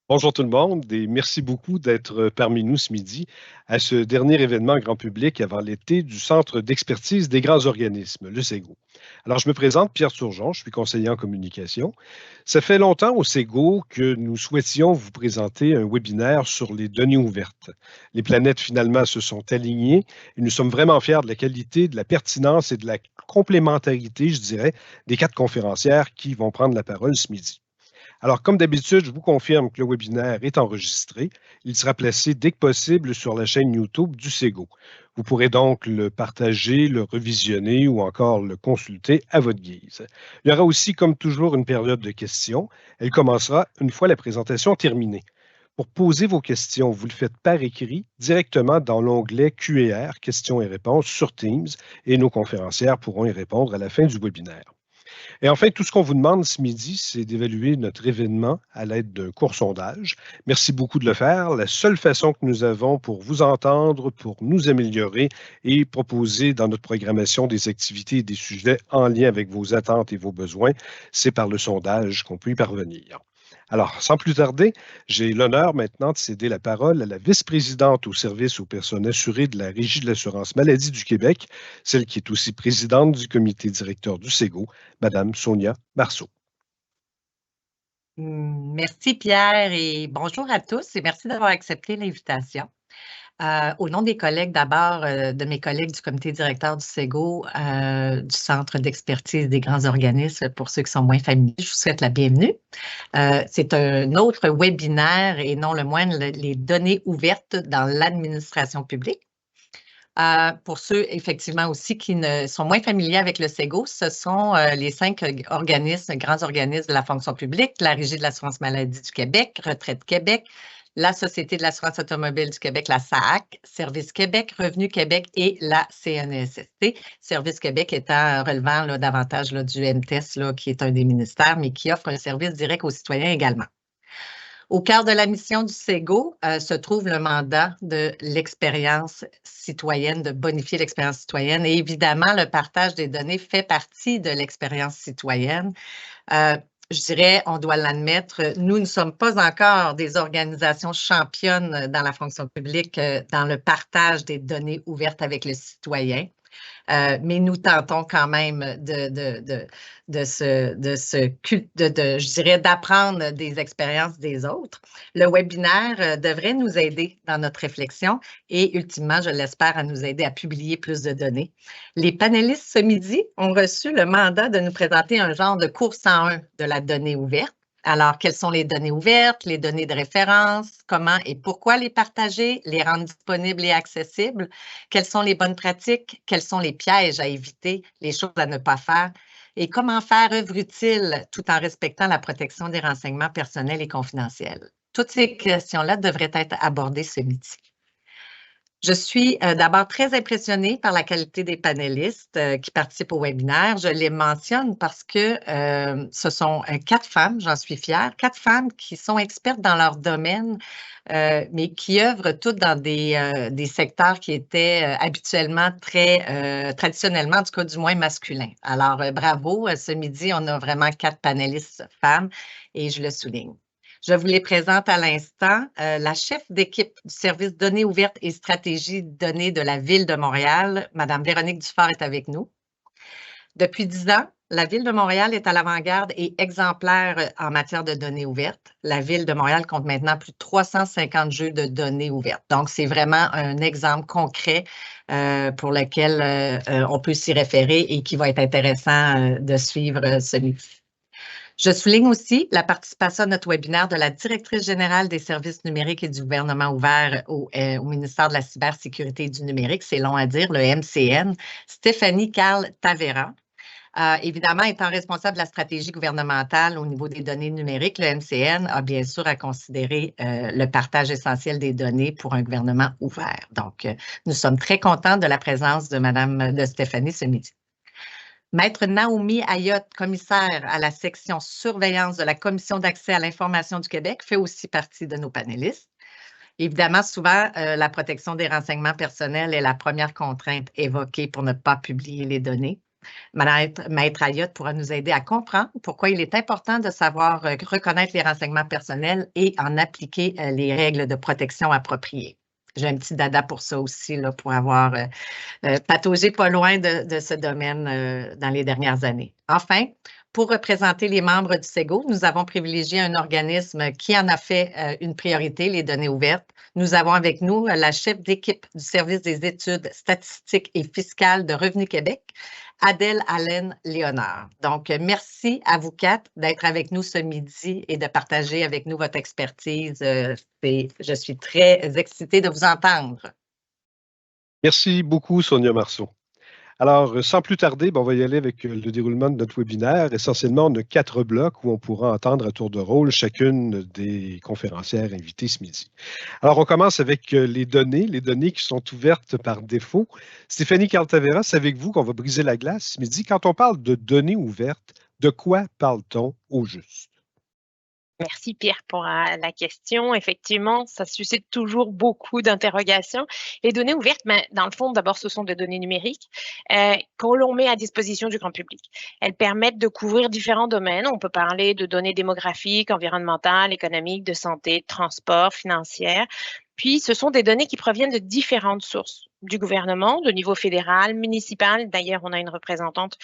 Bonjour tout le monde et merci beaucoup d'être parmi nous ce midi à ce dernier événement grand public avant l'été du Centre d'expertise des grands organismes, le SEGO. Alors, je me présente, Pierre Turgeon, je suis conseiller en communication. Ça fait longtemps au SEGO que nous souhaitions vous présenter un webinaire sur les données ouvertes. Les planètes finalement se sont alignées et nous sommes vraiment fiers de la qualité, de la pertinence et de la complémentarité, je dirais, des quatre conférencières qui vont prendre la parole ce midi. Alors, comme d'habitude, je vous confirme que le webinaire est enregistré. Il sera placé dès que possible sur la chaîne YouTube du SEGO. Vous pourrez donc le partager, le revisionner ou encore le consulter à votre guise. Il y aura aussi, comme toujours, une période de questions. Elle commencera une fois la présentation terminée. Pour poser vos questions, vous le faites par écrit directement dans l'onglet Q&R, questions et réponses sur Teams, et nos conférencières pourront y répondre à la fin du webinaire. Et enfin, tout ce qu'on vous demande ce midi, c'est d'évaluer notre événement à l'aide d'un court sondage. Merci beaucoup de le faire. La seule façon que nous avons pour vous entendre, pour nous améliorer et proposer dans notre programmation des activités et des sujets en lien avec vos attentes et vos besoins, c'est par le sondage qu'on peut y parvenir. Alors, sans plus tarder, j'ai l'honneur maintenant de céder la parole à la vice-présidente au service aux personnes assurées de la Régie de l'assurance maladie du Québec, celle qui est aussi présidente du comité directeur du SEGO, Madame Sonia Marceau. Merci Pierre et bonjour à tous et merci d'avoir accepté l'invitation. Au nom des collègues d'abord, de mes collègues du comité directeur du SEGO, du Centre d'expertise des grands organismes, pour ceux qui sont moins familiers, je vous souhaite la bienvenue. C'est un autre webinaire et non le moindre, les données ouvertes dans l'administration publique. Pour ceux, effectivement, aussi qui ne sont moins familiers avec le SEGO, ce sont les 5 organismes, grands organismes de la fonction publique, la Régie de l'assurance maladie du Québec, Retraite Québec, la Société de l'assurance automobile du Québec, la SAAC, Service Québec, Revenu Québec et la CNESST. Service Québec étant relevant là, davantage là, du MTES, là, qui est un des ministères, mais qui offre un service direct aux citoyens également. Au cœur de la mission du SEGO se trouve le mandat de l'expérience citoyenne, de bonifier l'expérience citoyenne. Et évidemment, le partage des données fait partie de l'expérience citoyenne. Je dirais, on doit l'admettre, nous ne sommes pas encore des organisations championnes dans la fonction publique dans le partage des données ouvertes avec le citoyen. Mais nous tentons quand même je dirais, d'apprendre des expériences des autres. Le webinaire devrait nous aider dans notre réflexion et ultimement, je l'espère, à nous aider à publier plus de données. Les panélistes ce midi ont reçu le mandat de nous présenter un genre de cours 101 de la donnée ouverte. Alors, quelles sont les données ouvertes, les données de référence, comment et pourquoi les partager, les rendre disponibles et accessibles, quelles sont les bonnes pratiques, quels sont les pièges à éviter, les choses à ne pas faire et comment faire œuvre utile tout en respectant la protection des renseignements personnels et confidentiels. Toutes ces questions-là devraient être abordées ce midi. Je suis d'abord très impressionnée par la qualité des panélistes qui participent au webinaire. Je les mentionne parce que ce sont 4 femmes, j'en suis fière, 4 femmes qui sont expertes dans leur domaine, mais qui œuvrent toutes dans des secteurs qui étaient habituellement très, traditionnellement, en tout cas du moins masculins. Alors, bravo, ce midi, on a vraiment 4 panélistes femmes et je le souligne. Je vous les présente à l'instant. La chef d'équipe du service données ouvertes et stratégie de données de la Ville de Montréal, Mme Véronique Dufort, est avec nous. Depuis 10 ans, la Ville de Montréal est à l'avant-garde et exemplaire en matière de données ouvertes. La Ville de Montréal compte maintenant plus de 350 jeux de données ouvertes. Donc, c'est vraiment un exemple concret pour lequel on peut s'y référer et qui va être intéressant de suivre celui-ci. Je souligne aussi la participation à notre webinaire de la directrice générale des services numériques et du gouvernement ouvert au ministère de la cybersécurité et du numérique, c'est long à dire, le MCN, Stéphanie Carl Tavera. Évidemment, étant responsable de la stratégie gouvernementale au niveau des données numériques, le MCN a bien sûr à considérer le partage essentiel des données pour un gouvernement ouvert. Donc, nous sommes très contents de la présence de Stéphanie ce midi. Maître Naomi Ayotte, commissaire à la section surveillance de la Commission d'accès à l'information du Québec, fait aussi partie de nos panélistes. Évidemment, souvent, la protection des renseignements personnels est la première contrainte évoquée pour ne pas publier les données. Maître Ayotte pourra nous aider à comprendre pourquoi il est important de savoir reconnaître les renseignements personnels et en appliquer les règles de protection appropriées. J'ai un petit dada pour ça aussi, là, pour avoir pataugé pas loin de ce domaine dans les dernières années. Enfin, pour représenter les membres du SEGO, nous avons privilégié un organisme qui en a fait une priorité, les données ouvertes. Nous avons avec nous la chef d'équipe du service des études statistiques et fiscales de Revenu Québec, Adèle Allen Léonard. Donc, merci à vous quatre d'être avec nous ce midi et de partager avec nous votre expertise. Je suis très excitée de vous entendre. Merci beaucoup, Sonia Marceau. Alors, sans plus tarder, on va y aller avec le déroulement de notre webinaire. Essentiellement, on a 4 blocs où on pourra entendre à tour de rôle chacune des conférencières invitées ce midi. Alors, on commence avec les données qui sont ouvertes par défaut. Stéphanie Caltavera, c'est avec vous qu'on va briser la glace ce midi. Quand on parle de données ouvertes, de quoi parle-t-on au juste? Merci Pierre pour la question. Effectivement, ça suscite toujours beaucoup d'interrogations. Les données ouvertes, dans le fond, d'abord, ce sont des données numériques qu'on l'on met à disposition du grand public. Elles permettent de couvrir différents domaines. On peut parler de données démographiques, environnementales, économiques, de santé, de transport, financières. Puis, ce sont des données qui proviennent de différentes sources du gouvernement, de niveau fédéral, municipal. D'ailleurs, on a une représentante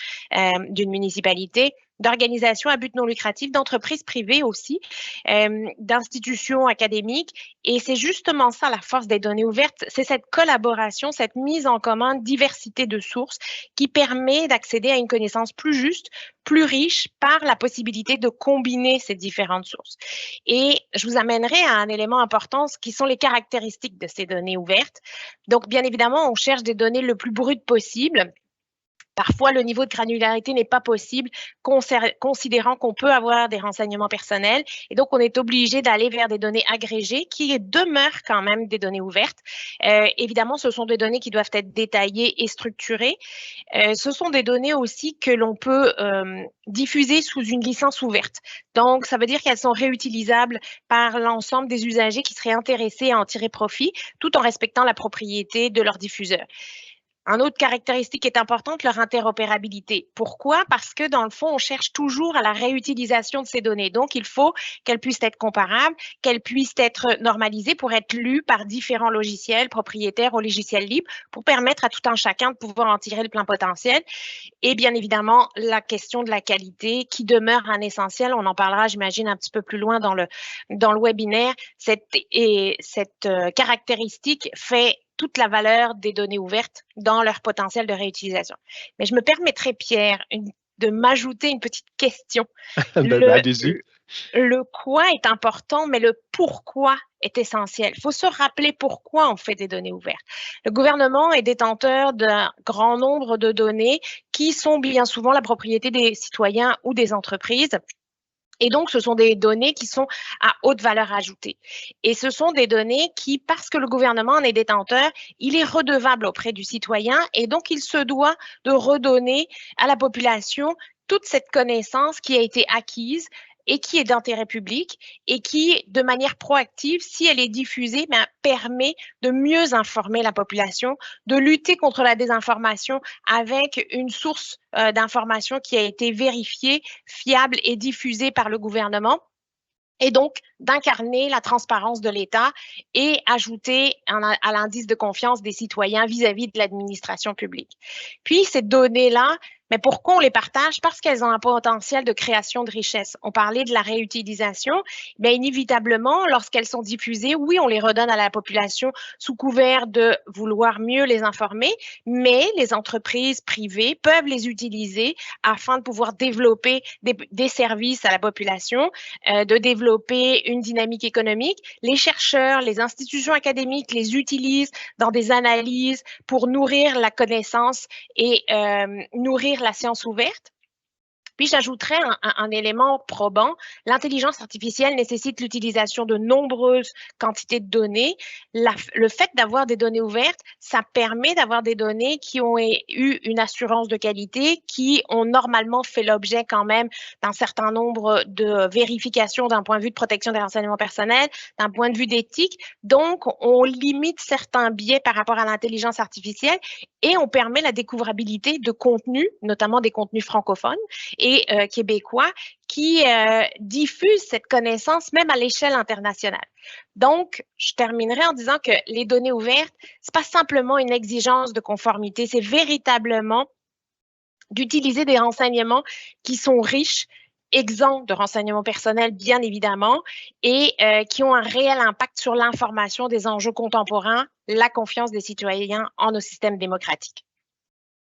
d'une municipalité, d'organisations à but non lucratif, d'entreprises privées aussi, d'institutions académiques. Et c'est justement ça, la force des données ouvertes, c'est cette collaboration, cette mise en commun, diversité de sources qui permet d'accéder à une connaissance plus juste, plus riche par la possibilité de combiner ces différentes sources. Et je vous amènerai à un élément important, ce qui sont les caractéristiques de ces données ouvertes. Donc, bien évidemment, on cherche des données le plus brutes possible. Parfois, le niveau de granularité n'est pas possible, considérant qu'on peut avoir des renseignements personnels. Et donc, on est obligé d'aller vers des données agrégées qui demeurent quand même des données ouvertes. Évidemment, ce sont des données qui doivent être détaillées et structurées. Ce sont des données aussi que l'on peut diffuser sous une licence ouverte. Donc, ça veut dire qu'elles sont réutilisables par l'ensemble des usagers qui seraient intéressés à en tirer profit, tout en respectant la propriété de leur diffuseur. Une autre caractéristique est importante, leur interopérabilité. Pourquoi? Parce que dans le fond, on cherche toujours à la réutilisation de ces données. Donc, il faut qu'elles puissent être comparables, qu'elles puissent être normalisées pour être lues par différents logiciels propriétaires ou logiciels libres pour permettre à tout un chacun de pouvoir en tirer le plein potentiel. Et bien évidemment, la question de la qualité qui demeure un essentiel. On en parlera, j'imagine, un petit peu plus loin dans le webinaire. Cette caractéristique fait toute la valeur des données ouvertes dans leur potentiel de réutilisation. Mais je me permettrai, Pierre, de m'ajouter une petite question. Le quoi est important, mais le pourquoi est essentiel. Il faut se rappeler pourquoi on fait des données ouvertes. Le gouvernement est détenteur d'un grand nombre de données qui sont bien souvent la propriété des citoyens ou des entreprises. Et donc, ce sont des données qui sont à haute valeur ajoutée. Et ce sont des données qui, parce que le gouvernement en est détenteur, il est redevable auprès du citoyen et donc il se doit de redonner à la population toute cette connaissance qui a été acquise et qui est d'intérêt public et qui, de manière proactive, si elle est diffusée, permet de mieux informer la population, de lutter contre la désinformation avec une source d'information qui a été vérifiée, fiable et diffusée par le gouvernement. Et donc, d'incarner la transparence de l'État et ajouter à l'indice de confiance des citoyens vis-à-vis de l'administration publique. Puis, ces données-là, mais pourquoi on les partage? Parce qu'elles ont un potentiel de création de richesse. On parlait de la réutilisation. Bien, inévitablement, lorsqu'elles sont diffusées, oui, on les redonne à la population sous couvert de vouloir mieux les informer, mais les entreprises privées peuvent les utiliser afin de pouvoir développer des services à la population, de développer une dynamique économique. Les chercheurs, les institutions académiques les utilisent dans des analyses pour nourrir la connaissance et nourrir la science ouverte. Puis j'ajouterais un élément probant. L'intelligence artificielle nécessite l'utilisation de nombreuses quantités de données. Le fait d'avoir des données ouvertes, ça permet d'avoir des données qui ont eu une assurance de qualité, qui ont normalement fait l'objet quand même d'un certain nombre de vérifications d'un point de vue de protection des renseignements personnels, d'un point de vue d'éthique. Donc, on limite certains biais par rapport à l'intelligence artificielle et on permet la découvrabilité de contenus, notamment des contenus francophones et québécois, qui diffusent cette connaissance même à l'échelle internationale. Donc, je terminerai en disant que les données ouvertes, c'est pas simplement une exigence de conformité, c'est véritablement d'utiliser des renseignements qui sont riches, exempts de renseignements personnels, bien évidemment, et qui ont un réel impact sur l'information des enjeux contemporains, la confiance des citoyens en nos systèmes démocratiques.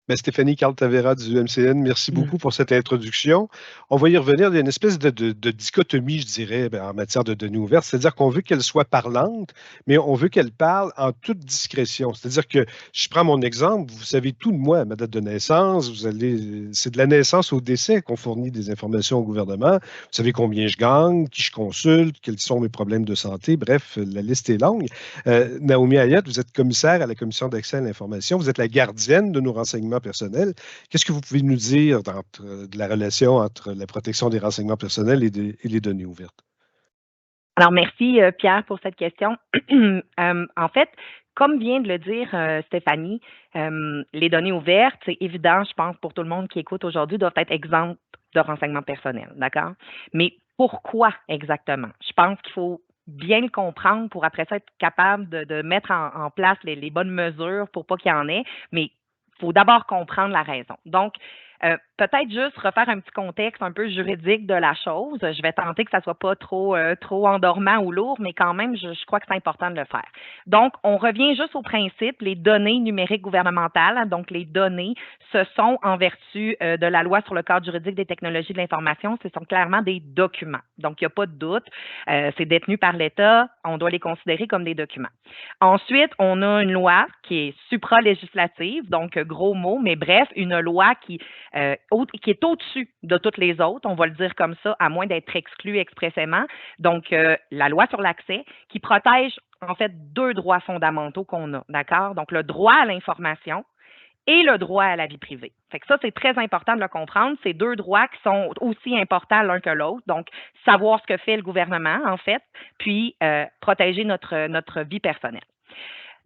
Ben, Stéphanie Carl-Tavera du MCN, merci beaucoup pour cette introduction. On va y revenir. Il y a une espèce de dichotomie, je dirais, en matière de données ouvertes. C'est-à-dire qu'on veut qu'elle soit parlante, mais on veut qu'elle parle en toute discrétion. C'est-à-dire que, je prends mon exemple, vous savez tout de moi, ma date de naissance, c'est de la naissance au décès qu'on fournit des informations au gouvernement. Vous savez combien je gagne, qui je consulte, quels sont mes problèmes de santé. Bref, la liste est longue. Naomi Hayat, vous êtes commissaire à la Commission d'accès à l'information. Vous êtes la gardienne de nos renseignements personnels. Qu'est-ce que vous pouvez nous dire de la relation entre la protection des renseignements personnels et les données ouvertes? Alors, merci Pierre pour cette question. En fait, comme vient de le dire Stéphanie, les données ouvertes, c'est évident, je pense, pour tout le monde qui écoute aujourd'hui, doivent être exemptes de renseignements personnels, d'accord? Mais pourquoi exactement? Je pense qu'il faut bien le comprendre pour après ça être capable de mettre en place les bonnes mesures pour pas qu'il y en ait, mais il faut d'abord comprendre la raison. Donc, peut-être juste refaire un petit contexte un peu juridique de la chose. Je vais tenter que ça ne soit pas trop endormant ou lourd, mais quand même, je crois que c'est important de le faire. Donc, on revient juste au principe, les données numériques gouvernementales, donc les données, ce sont en vertu de la loi sur le cadre juridique des technologies de l'information, ce sont clairement des documents. Donc, il n'y a pas de doute, c'est détenu par l'État, on doit les considérer comme des documents. Ensuite, on a une loi qui est supralégislative, donc gros mot, mais bref, une loi qui est au-dessus de toutes les autres, on va le dire comme ça, à moins d'être exclu expressément. Donc, la loi sur l'accès qui protège en fait deux droits fondamentaux qu'on a, d'accord? Donc, le droit à l'information et le droit à la vie privée. Fait que ça, c'est très important de le comprendre. C'est deux droits qui sont aussi importants l'un que l'autre. Donc, savoir ce que fait le gouvernement, en fait, puis protéger notre vie personnelle.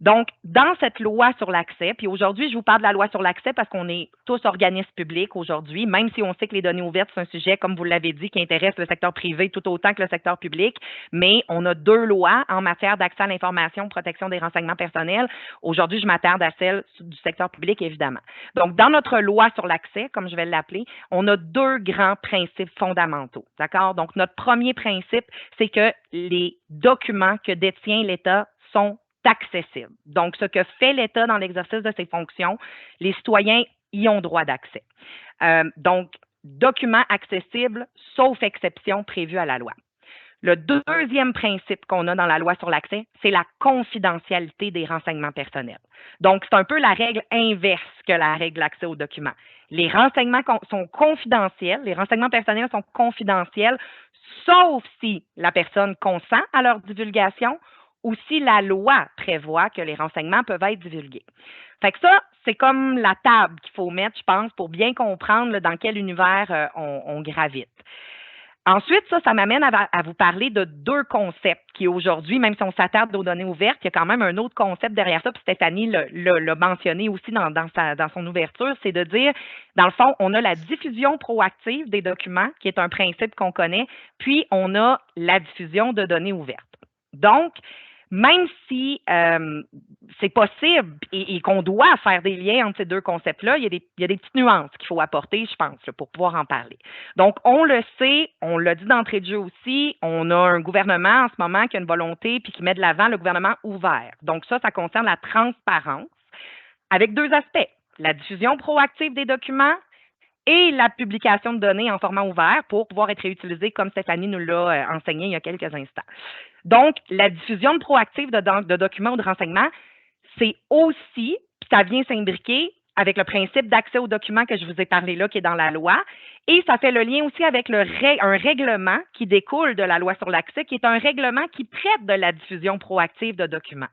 Donc, dans cette loi sur l'accès, puis aujourd'hui, je vous parle de la loi sur l'accès parce qu'on est tous organismes publics aujourd'hui, même si on sait que les données ouvertes, c'est un sujet, comme vous l'avez dit, qui intéresse le secteur privé tout autant que le secteur public, mais on a deux lois en matière d'accès à l'information, protection des renseignements personnels. Aujourd'hui, je m'attarde à celle du secteur public, évidemment. Donc, dans notre loi sur l'accès, comme je vais l'appeler, on a deux grands principes fondamentaux, d'accord? Donc, notre premier principe, c'est que les documents que détient l'État sont accessible. Donc, ce que fait l'État dans l'exercice de ses fonctions, les citoyens y ont droit d'accès. Donc, documents accessibles, sauf exception prévue à la loi. Le deuxième principe qu'on a dans la loi sur l'accès, c'est la confidentialité des renseignements personnels. Donc, c'est un peu la règle inverse que la règle de l'accès aux documents. Les renseignements sont confidentiels, les renseignements personnels sont confidentiels, sauf si la personne consent à leur divulgation ou si la loi prévoit que les renseignements peuvent être divulgués. Fait que ça, c'est comme la table qu'il faut mettre, je pense, pour bien comprendre là, dans quel univers on gravite. Ensuite, ça m'amène à vous parler de deux concepts qui aujourd'hui, même si on s'attarde aux données ouvertes, il y a quand même un autre concept derrière ça, puis Stéphanie l'a mentionné aussi dans son ouverture, c'est de dire, dans le fond, on a la diffusion proactive des documents, qui est un principe qu'on connaît, puis on a la diffusion de données ouvertes. Donc, même si c'est possible et qu'on doit faire des liens entre ces deux concepts-là, il y a des petites nuances qu'il faut apporter, je pense, là, pour pouvoir en parler. Donc, on le sait, on l'a dit d'entrée de jeu aussi, on a un gouvernement en ce moment qui a une volonté puis qui met de l'avant le gouvernement ouvert. Donc, ça concerne la transparence avec deux aspects. La diffusion proactive des documents et la publication de données en format ouvert pour pouvoir être réutilisée comme Stéphanie nous l'a enseigné il y a quelques instants. Donc, la diffusion proactive de documents ou de renseignements, c'est aussi, puis ça vient s'imbriquer avec le principe d'accès aux documents que je vous ai parlé là, qui est dans la loi, et ça fait le lien aussi avec un règlement qui découle de la loi sur l'accès, qui est un règlement qui traite de la diffusion proactive de documents.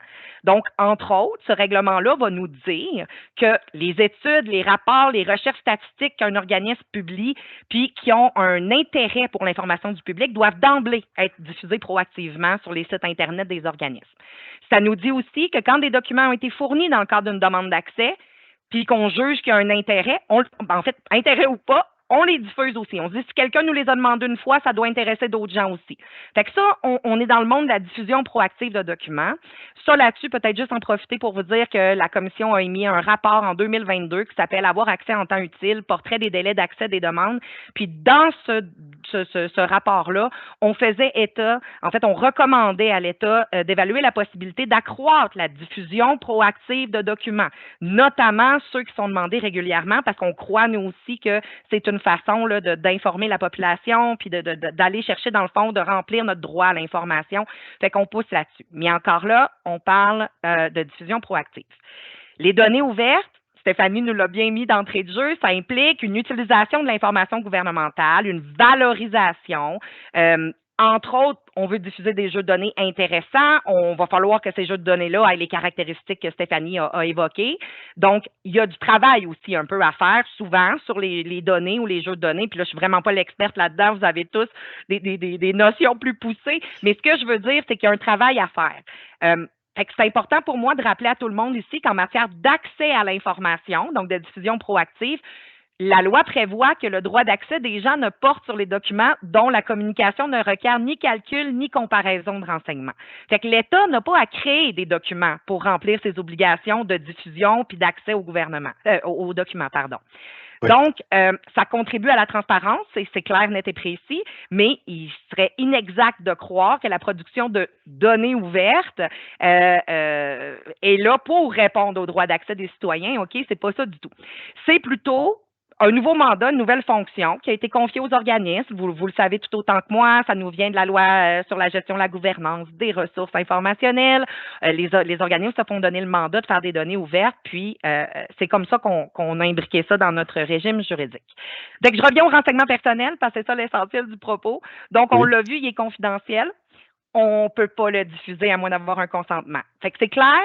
Donc, entre autres, ce règlement-là va nous dire que les études, les rapports, les recherches statistiques qu'un organisme publie, puis qui ont un intérêt pour l'information du public, doivent d'emblée être diffusés proactivement sur les sites Internet des organismes. Ça nous dit aussi que quand des documents ont été fournis dans le cadre d'une demande d'accès, puis qu'on juge qu'il y a un intérêt, en fait, intérêt ou pas, on les diffuse aussi. On se dit, si quelqu'un nous les a demandé une fois, ça doit intéresser d'autres gens aussi. Fait que ça, on est dans le monde de la diffusion proactive de documents. Ça, là-dessus, peut-être juste en profiter pour vous dire que la Commission a émis un rapport en 2022 qui s'appelle « Avoir accès en temps utile, portrait des délais d'accès des demandes ». Puis dans ce rapport-là, on faisait état, en fait, on recommandait à l'État d'évaluer la possibilité d'accroître la diffusion proactive de documents, notamment ceux qui sont demandés régulièrement, parce qu'on croit, nous aussi, que c'est une façon là, d'informer la population, puis d'aller chercher, dans le fond, de remplir notre droit à l'information. Fait qu'on pousse là-dessus. Mais encore là, on parle de diffusion proactive. Les données ouvertes, Stéphanie nous l'a bien mis d'entrée de jeu, ça implique une utilisation de l'information gouvernementale, une valorisation. Entre autres, on veut diffuser des jeux de données intéressants. On va falloir que ces jeux de données-là aient les caractéristiques que Stéphanie a évoquées. Donc, il y a du travail aussi un peu à faire, souvent, sur les données ou les jeux de données. Puis là, je suis vraiment pas l'experte là-dedans. Vous avez tous des notions plus poussées. Mais ce que je veux dire, c'est qu'il y a un travail à faire. Fait que c'est important pour moi de rappeler à tout le monde ici qu'en matière d'accès à l'information, donc de diffusion proactive, la loi prévoit que le droit d'accès des gens ne porte sur les documents dont la communication ne requiert ni calcul ni comparaison de renseignements. Fait que l'État n'a pas à créer des documents pour remplir ses obligations de diffusion puis d'accès au gouvernement, aux documents, pardon. Oui. Donc, ça contribue à la transparence, c'est clair, net et précis, mais il serait inexact de croire que la production de données ouvertes est là pour répondre aux droits d'accès des citoyens. OK, c'est pas ça du tout. C'est plutôt un nouveau mandat, une nouvelle fonction qui a été confiée aux organismes. Vous le savez tout autant que moi, ça nous vient de la loi sur la gestion de la gouvernance des ressources informationnelles. Les organismes se font donner le mandat de faire des données ouvertes, puis c'est comme ça qu'on a imbriqué ça dans notre régime juridique. Dès que je reviens au renseignement personnel, parce que c'est ça l'essentiel du propos. Donc, on l'a vu, il est confidentiel. On ne peut pas le diffuser à moins d'avoir un consentement. Fait que c'est clair,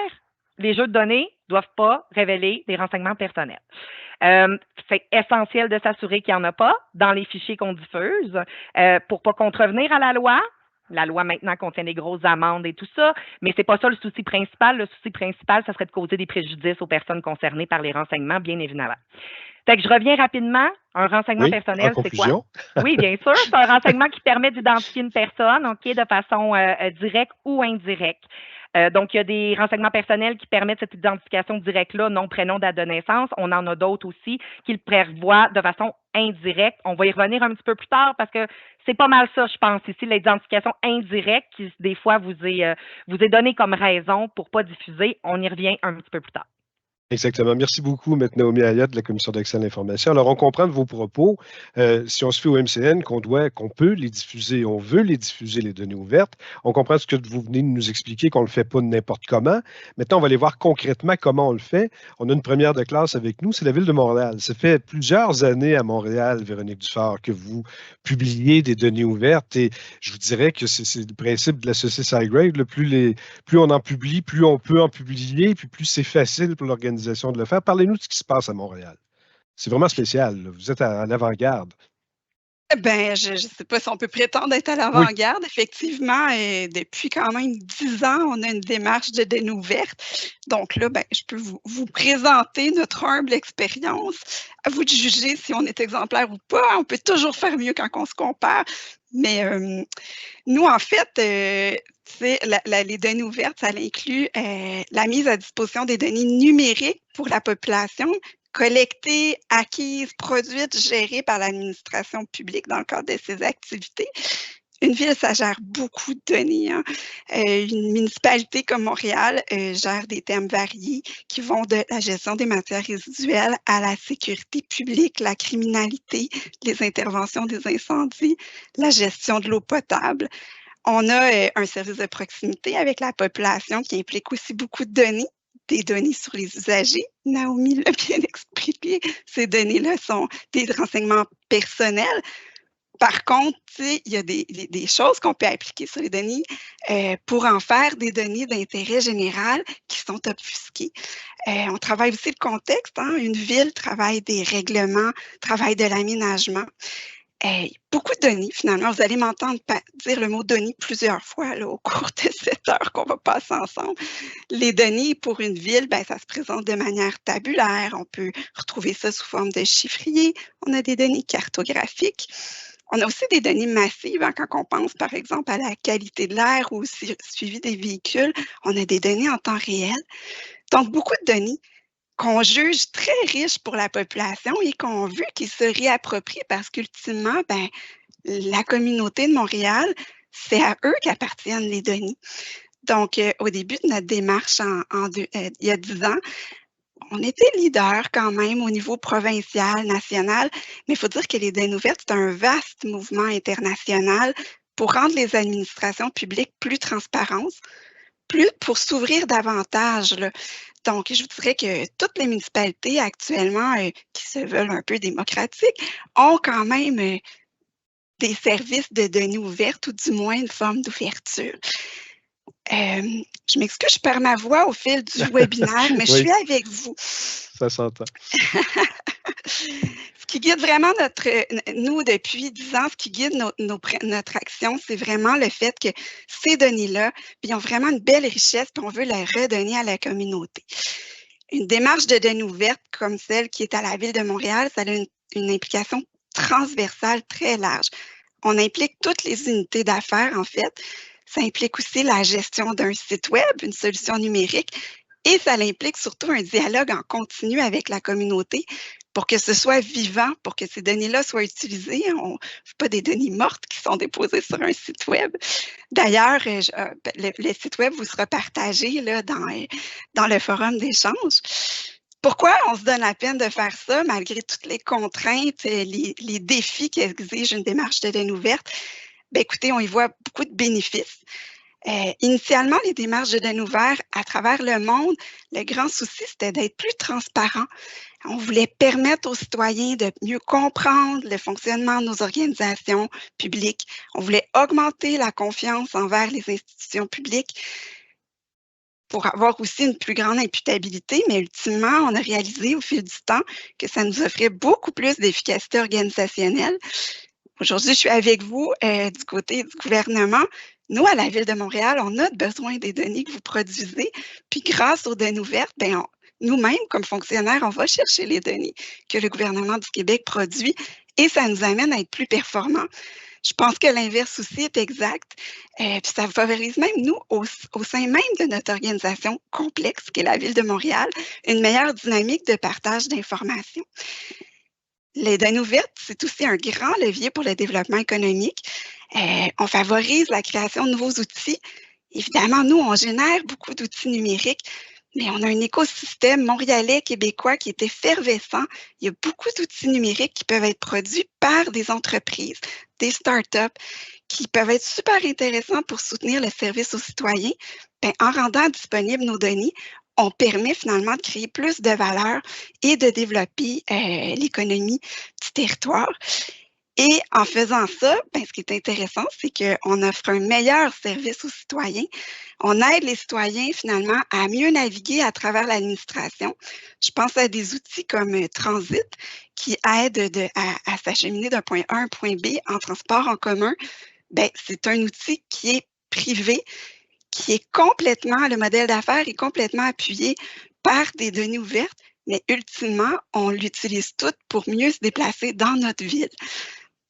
les jeux de données ne doivent pas révéler des renseignements personnels. C'est essentiel de s'assurer qu'il n'y en a pas dans les fichiers qu'on diffuse pour ne pas contrevenir à la loi. La loi maintenant contient des grosses amendes et tout ça, mais c'est pas ça le souci principal. Le souci principal, ça serait de causer des préjudices aux personnes concernées par les renseignements, bien évidemment. Fait que je reviens rapidement. Un renseignement personnel, c'est quoi? Oui, bien sûr. C'est un renseignement qui permet d'identifier une personne, OK, de façon directe ou indirecte. Donc, il y a des renseignements personnels qui permettent cette identification directe-là, nom, prénom, date de naissance. On en a d'autres aussi qui le prévoient de façon indirecte. On va y revenir un petit peu plus tard parce que c'est pas mal ça, je pense, ici, l'identification indirecte qui, des fois, vous est donnée comme raison pour ne pas diffuser. On y revient un petit peu plus tard. Exactement. Merci beaucoup, Maître Naomi Ayotte de la Commission d'accès à l'information. Alors, on comprend de vos propos, si on se fait au MCN, qu'on peut les diffuser, on veut les diffuser, les données ouvertes. On comprend ce que vous venez de nous expliquer, qu'on ne le fait pas n'importe comment. Maintenant, on va aller voir concrètement comment on le fait. On a une première de classe avec nous, c'est la Ville de Montréal. Ça fait plusieurs années à Montréal, Véronique Dufort, que vous publiez des données ouvertes et je vous dirais que c'est le principe de la société SciGrade. Plus on en publie, plus on peut en publier, puis plus c'est facile pour l'organisation de le faire. Parlez-nous de ce qui se passe à Montréal. C'est vraiment spécial. Là. Vous êtes à l'avant-garde. Ben, je ne sais pas si on peut prétendre être à l'avant-garde. Oui. Effectivement, depuis quand même 10 ans, on a une démarche de données ouvertes. Donc là, ben, je peux vous présenter notre humble expérience. À vous de juger si on est exemplaire ou pas. On peut toujours faire mieux quand on se compare. Mais nous, en fait, les données ouvertes, ça inclut la mise à disposition des données numériques pour la population, collectées, acquises, produites, gérées par l'administration publique dans le cadre de ses activités. Une ville, ça gère beaucoup de données. Hein. Une municipalité comme Montréal gère des thèmes variés qui vont de la gestion des matières résiduelles à la sécurité publique, la criminalité, les interventions des incendies, la gestion de l'eau potable. On a un service de proximité avec la population qui implique aussi beaucoup de données, des données sur les usagers. Naomi l'a bien expliqué, ces données-là sont des renseignements personnels. Par contre, il y a des choses qu'on peut appliquer sur les données pour en faire des données d'intérêt général qui sont obfusquées. On travaille aussi le contexte. Hein? Une ville travaille des règlements, travaille de l'aménagement. beaucoup de données, finalement. Vous allez m'entendre dire le mot données plusieurs fois là, au cours de cette heure qu'on va passer ensemble. Les données pour une ville, ben, ça se présente de manière tabulaire. On peut retrouver ça sous forme de chiffrier. On a des données cartographiques. On a aussi des données massives, hein, quand on pense par exemple à la qualité de l'air ou suivi des véhicules. On a des données en temps réel. Donc, beaucoup de données qu'on juge très riches pour la population et qu'on veut qu'ils se réapproprient parce qu'ultimement, ben, la communauté de Montréal, c'est à eux qu'appartiennent les données. Donc, au début de notre démarche il y a 10 ans, on était leader quand même au niveau provincial, national, mais il faut dire que les données ouvertes, c'est un vaste mouvement international pour rendre les administrations publiques plus transparentes, plus pour s'ouvrir davantage, là. Donc, je vous dirais que toutes les municipalités actuellement qui se veulent un peu démocratiques ont quand même des services de données ouvertes ou du moins une forme d'ouverture. Je m'excuse, je perds ma voix au fil du webinaire, mais je suis avec vous. Ça s'entend. Ce qui guide vraiment nous, depuis 10 ans, ce qui guide notre action, c'est vraiment le fait que ces données-là, ils ont vraiment une belle richesse, puis on veut les redonner à la communauté. Une démarche de données ouvertes comme celle qui est à la Ville de Montréal, ça a une implication transversale très large. On implique toutes les unités d'affaires, en fait. Ça implique aussi la gestion d'un site web, une solution numérique, et ça implique surtout un dialogue en continu avec la communauté pour que ce soit vivant, pour que ces données-là soient utilisées. On ne fait pas des données mortes qui sont déposées sur un site web. D'ailleurs, le site web vous sera partagé là, dans le forum d'échange. Pourquoi on se donne la peine de faire ça, malgré toutes les contraintes, les défis qui exigent une démarche de données ouvertes? Bien, écoutez, on y voit beaucoup de bénéfices. Initialement, les démarches de données ouvertes à travers le monde, le grand souci, c'était d'être plus transparent. On voulait permettre aux citoyens de mieux comprendre le fonctionnement de nos organisations publiques. On voulait augmenter la confiance envers les institutions publiques pour avoir aussi une plus grande imputabilité, mais ultimement, on a réalisé au fil du temps que ça nous offrait beaucoup plus d'efficacité organisationnelle. Aujourd'hui, je suis avec vous du côté du gouvernement. Nous, à la Ville de Montréal, on a besoin des données que vous produisez. Puis grâce aux données ouvertes, bien, nous-mêmes, comme fonctionnaires, on va chercher les données que le gouvernement du Québec produit et ça nous amène à être plus performants. Je pense que l'inverse aussi est exact. Puis ça favorise même, nous, au sein même de notre organisation complexe, qui est la Ville de Montréal, une meilleure dynamique de partage d'informations. Les données ouvertes, c'est aussi un grand levier pour le développement économique. On favorise la création de nouveaux outils. Évidemment, nous, on génère beaucoup d'outils numériques, mais on a un écosystème montréalais, québécois qui est effervescent. Il y a beaucoup d'outils numériques qui peuvent être produits par des entreprises, des startups, qui peuvent être super intéressants pour soutenir le service aux citoyens. Bien, en rendant disponibles nos données, on permet finalement de créer plus de valeur et de développer l'économie du territoire. Et en faisant ça, bien, ce qui est intéressant, c'est qu'on offre un meilleur service aux citoyens. On aide les citoyens finalement à mieux naviguer à travers l'administration. Je pense à des outils comme Transit qui aident à s'acheminer d'un point A à un point B en transport en commun. Bien, c'est un outil qui est privé, qui est complètement, le modèle d'affaires est complètement appuyé par des données ouvertes, mais ultimement, on l'utilise toutes pour mieux se déplacer dans notre ville.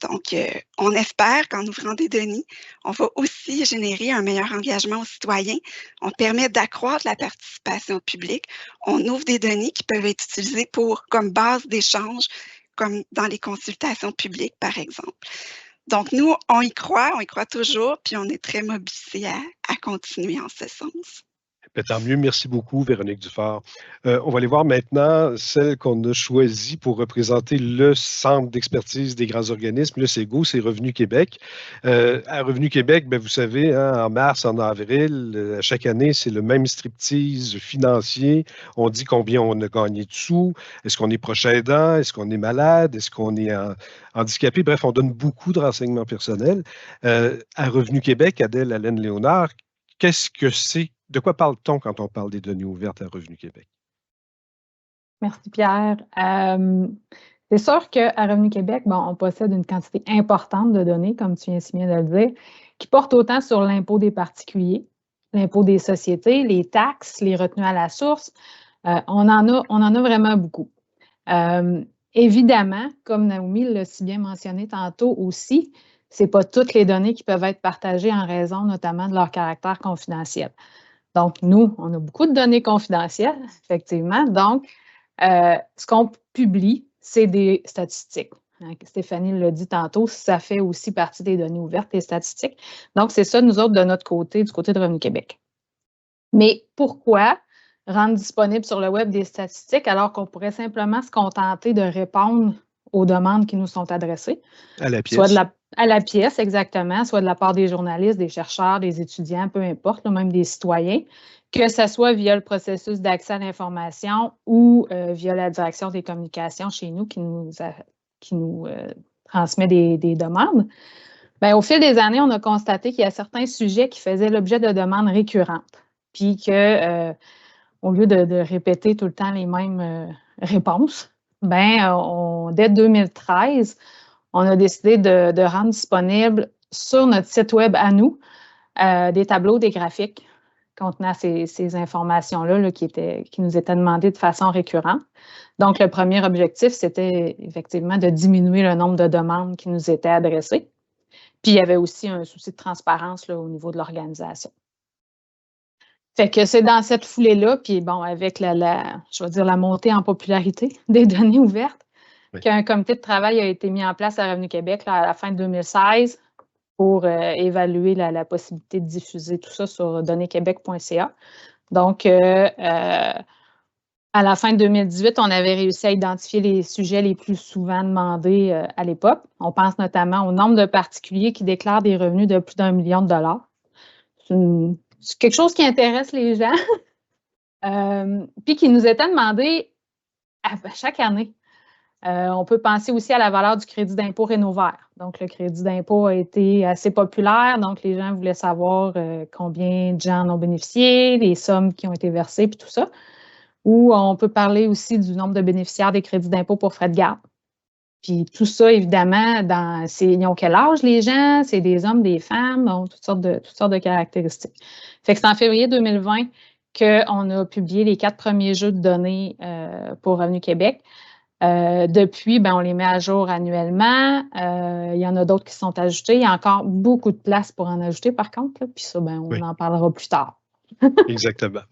Donc, on espère qu'en ouvrant des données, on va aussi générer un meilleur engagement aux citoyens. On permet d'accroître la participation publique. On ouvre des données qui peuvent être utilisées comme base d'échange, comme dans les consultations publiques, par exemple. Donc, nous, on y croit toujours, puis on est très mobilisés à continuer en ce sens. Bien, tant mieux. Merci beaucoup, Véronique Dufort. On va aller voir maintenant celle qu'on a choisie pour représenter le Centre d'expertise des grands organismes, le CEGO, c'est Revenu Québec. À Revenu Québec, bien, vous savez, hein, en mars, en avril, chaque année, c'est le même striptease financier. On dit combien on a gagné de sous, est-ce qu'on est proche aidant, est-ce qu'on est malade, est-ce qu'on est handicapé. Bref, on donne beaucoup de renseignements personnels. À Revenu Québec, Adèle Allen-Léonard, qu'est-ce que c'est? De quoi parle-t-on quand on parle des données ouvertes à Revenu Québec? Merci, Pierre. C'est sûr qu'à Revenu Québec, bon, on possède une quantité importante de données, comme tu viens si bien de le dire, qui portent autant sur l'impôt des particuliers, l'impôt des sociétés, les taxes, les retenues à la source. On en a vraiment beaucoup. Évidemment, comme Naomi l'a si bien mentionné tantôt aussi, ce n'est pas toutes les données qui peuvent être partagées en raison notamment de leur caractère confidentiel. Donc, nous, on a beaucoup de données confidentielles, effectivement. Donc, ce qu'on publie, c'est des statistiques. Stéphanie l'a dit tantôt, ça fait aussi partie des données ouvertes, les statistiques. Donc, c'est ça, nous autres, de notre côté, du côté de Revenu Québec. Mais pourquoi rendre disponible sur le web des statistiques alors qu'on pourrait simplement se contenter de répondre aux demandes qui nous sont adressées? À la pièce. Soit à la pièce, exactement, soit de la part des journalistes, des chercheurs, des étudiants, peu importe, même des citoyens, que ce soit via le processus d'accès à l'information ou via la direction des communications chez nous qui nous transmet des demandes. Bien, au fil des années, on a constaté qu'il y a certains sujets qui faisaient l'objet de demandes récurrentes, puis que au lieu de répéter tout le temps les mêmes réponses, bien, dès 2013, on a décidé de rendre disponible sur notre site web à nous des tableaux, des graphiques contenant ces informations-là qui nous étaient demandées de façon récurrente. Donc, le premier objectif, c'était effectivement de diminuer le nombre de demandes qui nous étaient adressées. Puis, il y avait aussi un souci de transparence au niveau de l'organisation. Fait que c'est dans cette foulée-là, puis bon, avec la montée en popularité des données ouvertes, oui, qu'un comité de travail a été mis en place à Revenu Québec à la fin de 2016 pour évaluer la possibilité de diffuser tout ça sur donnéesquebec.ca. Donc, à la fin de 2018, on avait réussi à identifier les sujets les plus souvent demandés à l'époque. On pense notamment au nombre de particuliers qui déclarent des revenus de plus d'1 million de dollars. C'est quelque chose qui intéresse les gens, puis qui nous était demandé à chaque année. On peut penser aussi à la valeur du crédit d'impôt Rénovert. Donc, le crédit d'impôt a été assez populaire, donc les gens voulaient savoir combien de gens en ont bénéficié, les sommes qui ont été versées, puis tout ça. Ou on peut parler aussi du nombre de bénéficiaires des crédits d'impôt pour frais de garde. Puis tout ça, évidemment, ils ont quel âge les gens? C'est des hommes, des femmes, ont toutes sortes de caractéristiques. Fait que c'est en février 2020 qu'on a publié les 4 premiers jeux de données pour Revenu Québec. Depuis, on les met à jour annuellement. Il y en a d'autres qui sont ajoutés. Il y a encore beaucoup de place pour en ajouter, par contre. Puis ça, on en parlera plus tard. Exactement.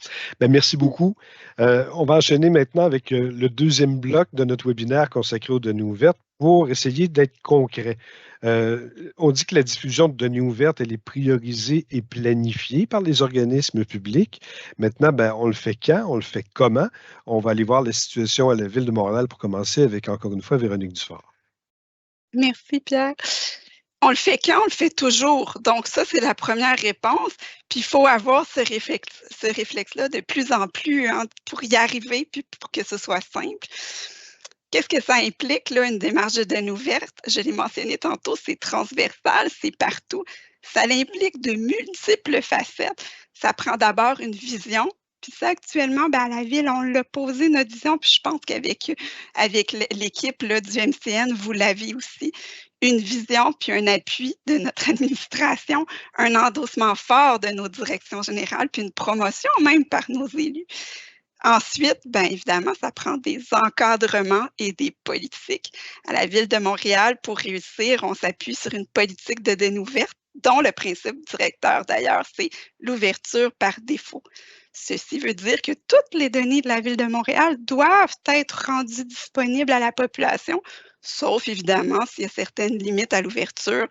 Merci beaucoup. On va enchaîner maintenant avec le deuxième bloc de notre webinaire consacré aux données ouvertes pour essayer d'être concret. On dit que la diffusion de données ouvertes, elle est priorisée et planifiée par les organismes publics. Maintenant, on le fait quand? On le fait comment? On va aller voir la situation à la Ville de Montréal pour commencer avec, encore une fois, Véronique Dufort. Merci, Pierre. On le fait quand? On le fait toujours. Donc, ça, c'est la première réponse. Puis, il faut avoir ce réflexe-là de plus en plus pour y arriver, puis pour que ce soit simple. Qu'est-ce que ça implique, là, une démarche de données ouvertes? Je l'ai mentionné tantôt, c'est transversal, c'est partout. Ça implique de multiples facettes. Ça prend d'abord une vision. Puis ça, actuellement, à la Ville, on l'a posé, notre vision, puis je pense qu'avec l'équipe du MCN, vous l'avez aussi. Une vision puis un appui de notre administration, un endossement fort de nos directions générales, puis une promotion même par nos élus. Ensuite, évidemment, ça prend des encadrements et des politiques. À la Ville de Montréal, pour réussir, on s'appuie sur une politique de données ouvertes, dont le principe directeur, d'ailleurs, c'est l'ouverture par défaut. Ceci veut dire que toutes les données de la Ville de Montréal doivent être rendues disponibles à la population, sauf évidemment s'il y a certaines limites à l'ouverture,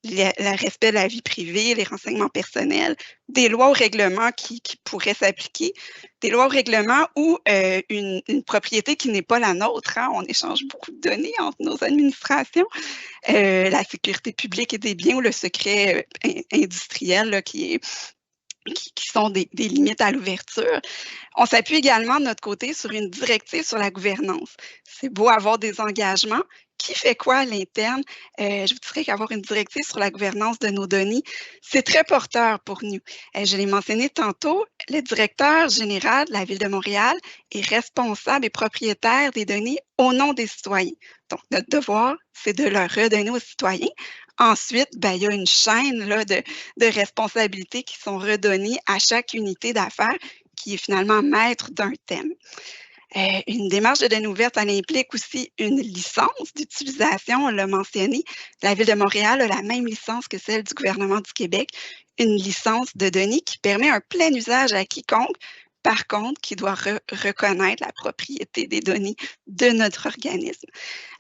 le respect de la vie privée, les renseignements personnels, des lois ou règlements qui pourraient s'appliquer, des lois ou règlements ou une propriété qui n'est pas la nôtre. On échange beaucoup de données entre nos administrations, la sécurité publique et des biens ou le secret industriel là, qui sont des limites à l'ouverture. On s'appuie également de notre côté sur une directive sur la gouvernance. C'est beau avoir des engagements. Qui fait quoi à l'interne? Je vous dirais qu'avoir une directive sur la gouvernance de nos données, c'est très porteur pour nous. Je l'ai mentionné tantôt, le directeur général de la Ville de Montréal est responsable et propriétaire des données au nom des citoyens. Donc, notre devoir, c'est de le redonner aux citoyens. Ensuite, ben, il y a une chaîne là, de responsabilités qui sont redonnées à chaque unité d'affaires qui est finalement maître d'un thème. Une démarche de données ouvertes, elle implique aussi une licence d'utilisation, on l'a mentionné. La Ville de Montréal a la même licence que celle du gouvernement du Québec, une licence de données qui permet un plein usage à quiconque, par contre, qui doit reconnaître la propriété des données de notre organisme.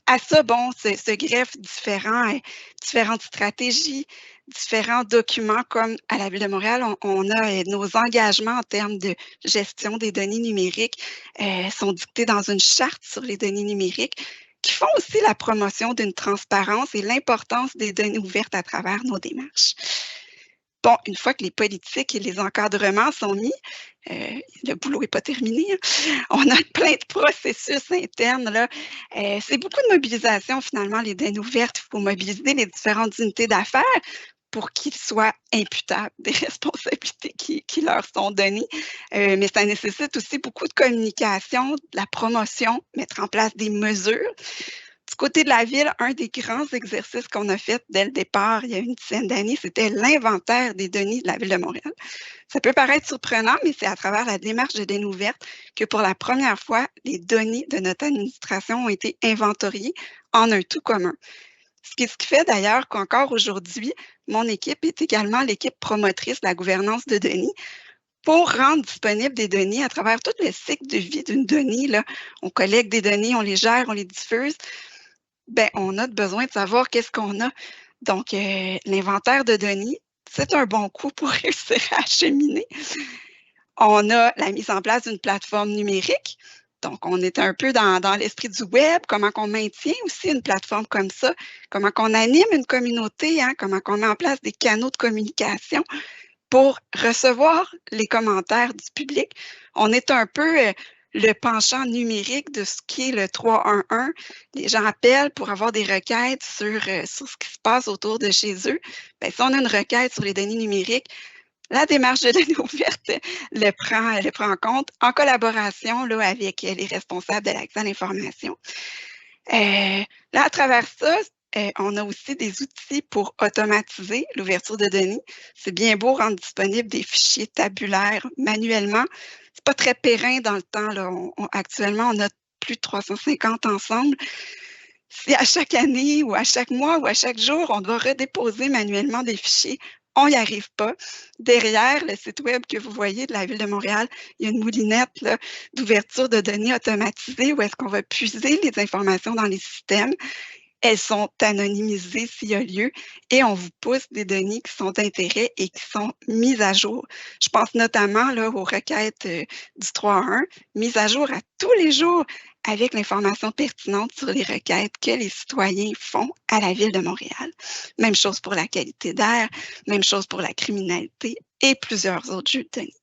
À ça, bon, se greffent différentes stratégies, différents documents, comme à la Ville de Montréal, on a nos engagements en termes de gestion des données numériques sont dictés dans une charte sur les données numériques qui font aussi la promotion d'une transparence et l'importance des données ouvertes à travers nos démarches. Bon, une fois que les politiques et les encadrements sont mis, le boulot n'est pas terminé. Hein. On a plein de processus internes. Là. C'est beaucoup de mobilisation, finalement, les données ouvertes. Il faut mobiliser les différentes unités d'affaires pour qu'ils soient imputables des responsabilités qui leur sont données. Mais ça nécessite aussi beaucoup de communication, de la promotion, mettre en place des mesures. Du côté de la Ville, un des grands exercices qu'on a fait dès le départ, il y a une dizaine d'années, c'était l'inventaire des données de la Ville de Montréal. Ça peut paraître surprenant, mais c'est à travers la démarche de données ouvertes que pour la première fois, les données de notre administration ont été inventoriées en un tout commun. Ce qui fait d'ailleurs qu'encore aujourd'hui, mon équipe est également l'équipe promotrice de la gouvernance de données pour rendre disponibles des données à travers tout le cycle de vie d'une donnée. Là. On collecte des données, on les gère, on les diffuse. Ben, on a besoin de savoir qu'est-ce qu'on a. Donc, l'inventaire de données, c'est un bon coup pour réussir à acheminer. On a la mise en place d'une plateforme numérique. Donc, on est un peu dans l'esprit du web, comment on maintient aussi une plateforme comme ça, comment on anime une communauté, hein, comment on met en place des canaux de communication pour recevoir les commentaires du public. On est un peu le penchant numérique de ce qui est le 311. Les gens appellent pour avoir des requêtes sur ce qui se passe autour de chez eux. Bien, si on a une requête sur les données numériques, la démarche de données ouvertes le prend en compte en collaboration là, avec les responsables de l'accès à l'information. Là, à travers ça, on a aussi des outils pour automatiser l'ouverture de données. C'est bien beau rendre disponibles des fichiers tabulaires manuellement. C'est pas très périn dans le temps. Là. Actuellement, on a plus de 350 ensemble. Si à chaque année ou à chaque mois ou à chaque jour, on doit redéposer manuellement des fichiers, on n'y arrive pas. Derrière le site web que vous voyez de la Ville de Montréal, il y a une moulinette d'ouverture de données automatisée où est-ce qu'on va puiser les informations dans les systèmes. Elles sont anonymisées s'il y a lieu et on vous pousse des données qui sont d'intérêt et qui sont mises à jour. Je pense notamment là, aux requêtes du 3.1, mises à jour à tous les jours avec l'information pertinente sur les requêtes que les citoyens font à la Ville de Montréal. Même chose pour la qualité d'air, même chose pour la criminalité et plusieurs autres jeux de données.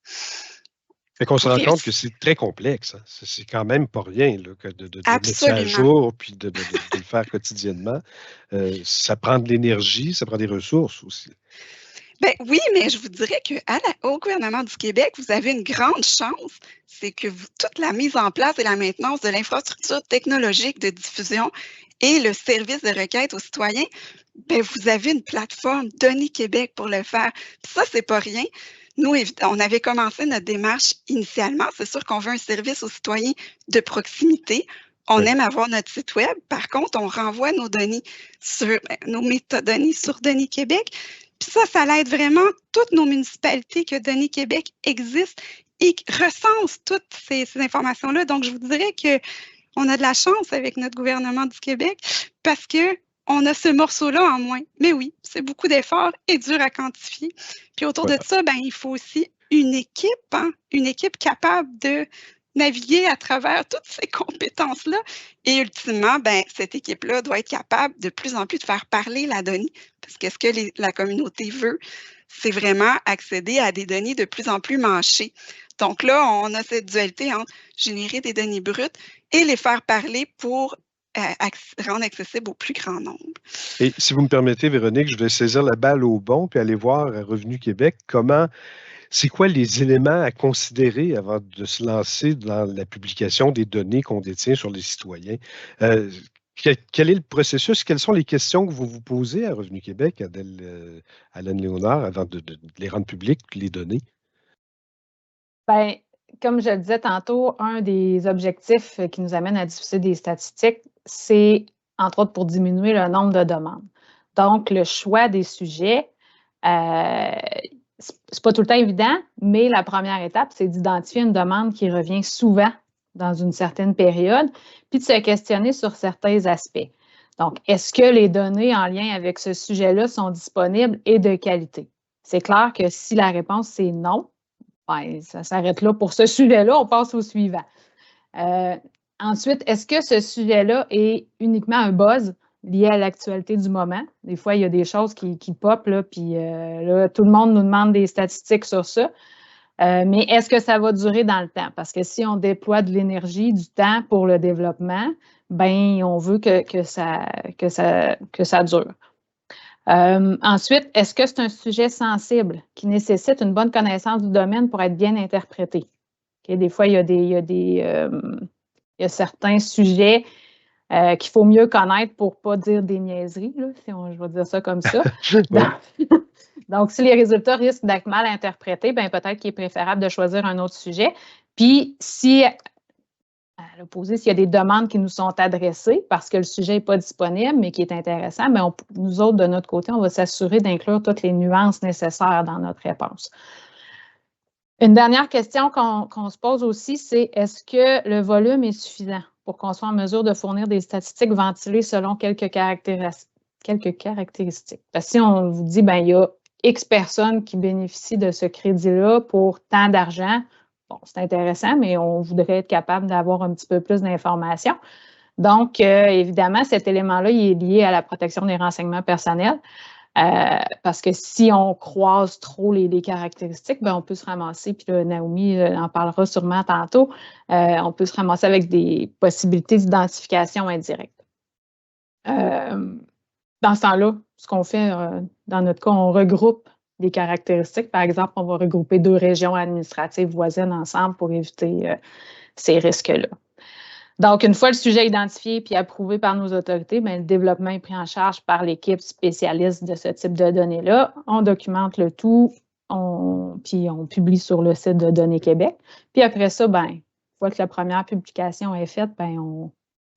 Fait qu'on se rend compte que c'est très complexe. Hein. C'est quand même pas rien là, que de mettre ça à jour puis de le faire quotidiennement. Ça prend de l'énergie, ça prend des ressources aussi. Ben oui, mais je vous dirais qu'au gouvernement du Québec, vous avez une grande chance, c'est que toute la mise en place et la maintenance de l'infrastructure technologique de diffusion et le service de requête aux citoyens, ben vous avez une plateforme Données Québec pour le faire. Puis ça, c'est pas rien. Nous, on avait commencé notre démarche initialement. C'est sûr qu'on veut un service aux citoyens de proximité. On aime avoir notre site web. Par contre, on renvoie nos données nos métadonnées sur Données Québec. Puis ça l'aide vraiment toutes nos municipalités que Données Québec existe et recense toutes ces informations-là. Donc, je vous dirais qu'on a de la chance avec notre gouvernement du Québec parce qu'on a ce morceau-là en moins. Mais oui, c'est beaucoup d'efforts et dur à quantifier. Puis autour de ça, ben, il faut aussi une équipe capable de naviguer à travers toutes ces compétences-là. Et ultimement, ben, cette équipe-là doit être capable de plus en plus de faire parler la donnée. Parce que ce que la communauté veut, c'est vraiment accéder à des données de plus en plus manchées. Donc là, on a cette dualité entre générer des données brutes et les faire parler pour rendre accessible au plus grand nombre. Et si vous me permettez, Véronique, je vais saisir la balle au bon puis aller voir à Revenu Québec comment c'est quoi les éléments à considérer avant de se lancer dans la publication des données qu'on détient sur les citoyens? Quel est le processus? Quelles sont les questions que vous vous posez à Revenu Québec, Alain Léonard, avant de les rendre publiques, les données? Bien, comme je le disais tantôt, un des objectifs qui nous amène à diffuser des statistiques, c'est entre autres pour diminuer le nombre de demandes. Donc, le choix des sujets, c'est pas tout le temps évident, mais la première étape, c'est d'identifier une demande qui revient souvent dans une certaine période, puis de se questionner sur certains aspects. Donc, est-ce que les données en lien avec ce sujet-là sont disponibles et de qualité? C'est clair que si la réponse c'est non, bien, ça s'arrête là pour ce sujet-là, on passe au suivant. Ensuite, est-ce que ce sujet-là est uniquement un buzz lié à l'actualité du moment? Des fois, il y a des choses qui popent, là, puis là, tout le monde nous demande des statistiques sur ça. Mais est-ce que ça va durer dans le temps? Parce que si on déploie de l'énergie, du temps pour le développement, ben on veut que ça dure. Ensuite, est-ce que c'est un sujet sensible qui nécessite une bonne connaissance du domaine pour être bien interprété? Okay? Des fois, il y a certains sujets qu'il faut mieux connaître pour ne pas dire des niaiseries, là, je vais dire ça comme ça. Donc, si les résultats risquent d'être mal interprétés, bien, peut-être qu'il est préférable de choisir un autre sujet. Puis, si, à l'opposé, s'il y a des demandes qui nous sont adressées parce que le sujet n'est pas disponible, mais qui est intéressant, bien, nous autres, de notre côté, on va s'assurer d'inclure toutes les nuances nécessaires dans notre réponse. Une dernière question qu'on se pose aussi, c'est est-ce que le volume est suffisant pour qu'on soit en mesure de fournir des statistiques ventilées selon quelques caractéristiques? Parce que si on vous dit, bien, il y a X personnes qui bénéficient de ce crédit-là pour tant d'argent, bon, c'est intéressant, mais on voudrait être capable d'avoir un petit peu plus d'informations. Donc, évidemment, cet élément-là, il est lié à la protection des renseignements personnels. Parce que si on croise trop les caractéristiques, bien, on peut se ramasser, puis là, Naomi en parlera sûrement tantôt, on peut se ramasser avec des possibilités d'identification indirecte. Dans ce temps-là, ce qu'on fait, dans notre cas, on regroupe des caractéristiques. Par exemple, on va regrouper 2 régions administratives voisines ensemble pour éviter ces risques-là. Donc, une fois le sujet identifié puis approuvé par nos autorités, bien, le développement est pris en charge par l'équipe spécialiste de ce type de données-là. On documente le tout, puis on publie sur le site de Données Québec. Puis après ça, bien, une fois que la première publication est faite, bien, on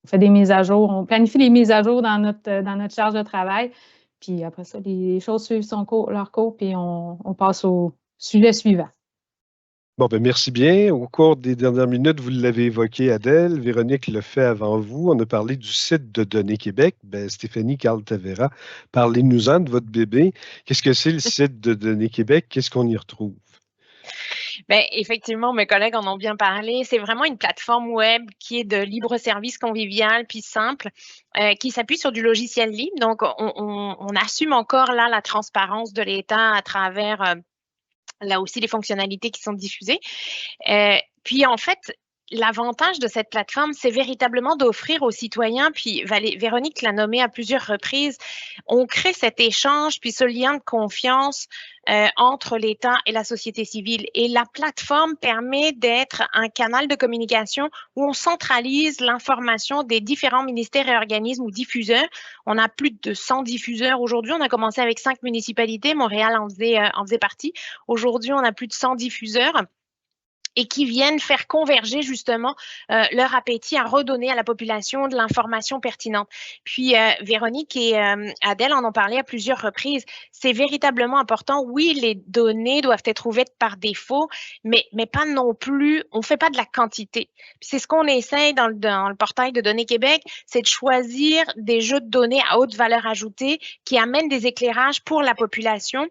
fait des mises à jour, on planifie les mises à jour dans notre charge de travail. Puis après ça, les choses suivent leur cours, puis on passe au sujet suivant. Bon, ben merci bien. Au cours des dernières minutes, vous l'avez évoqué, Adèle. Véronique le fait avant vous. On a parlé du site de Données Québec. Ben, Stéphanie Carl-Tavera, parlez-nous-en de votre bébé. Qu'est-ce que c'est le site de Données Québec? Qu'est-ce qu'on y retrouve? Bien, effectivement, mes collègues en ont bien parlé. C'est vraiment une plateforme web qui est de libre service convivial puis simple, qui s'appuie sur du logiciel libre. Donc, on assume encore là la transparence de l'État à travers là aussi les fonctionnalités qui sont diffusées. Puis en fait, l'avantage de cette plateforme, c'est véritablement d'offrir aux citoyens, puis Véronique l'a nommé à plusieurs reprises, on crée cet échange, puis ce lien de confiance entre l'État et la société civile. Et la plateforme permet d'être un canal de communication où on centralise l'information des différents ministères et organismes ou diffuseurs. On a plus de 100 diffuseurs aujourd'hui. On a commencé avec 5 municipalités. Montréal en faisait partie. Aujourd'hui, on a plus de 100 diffuseurs et qui viennent faire converger justement leur appétit à redonner à la population de l'information pertinente. Puis Véronique et Adèle en ont parlé à plusieurs reprises. C'est véritablement important. Oui, les données doivent être ouvertes par défaut, mais pas non plus, on ne fait pas de la quantité. Puis c'est ce qu'on essaye dans le portail de Données Québec, c'est de choisir des jeux de données à haute valeur ajoutée qui amènent des éclairages pour la population.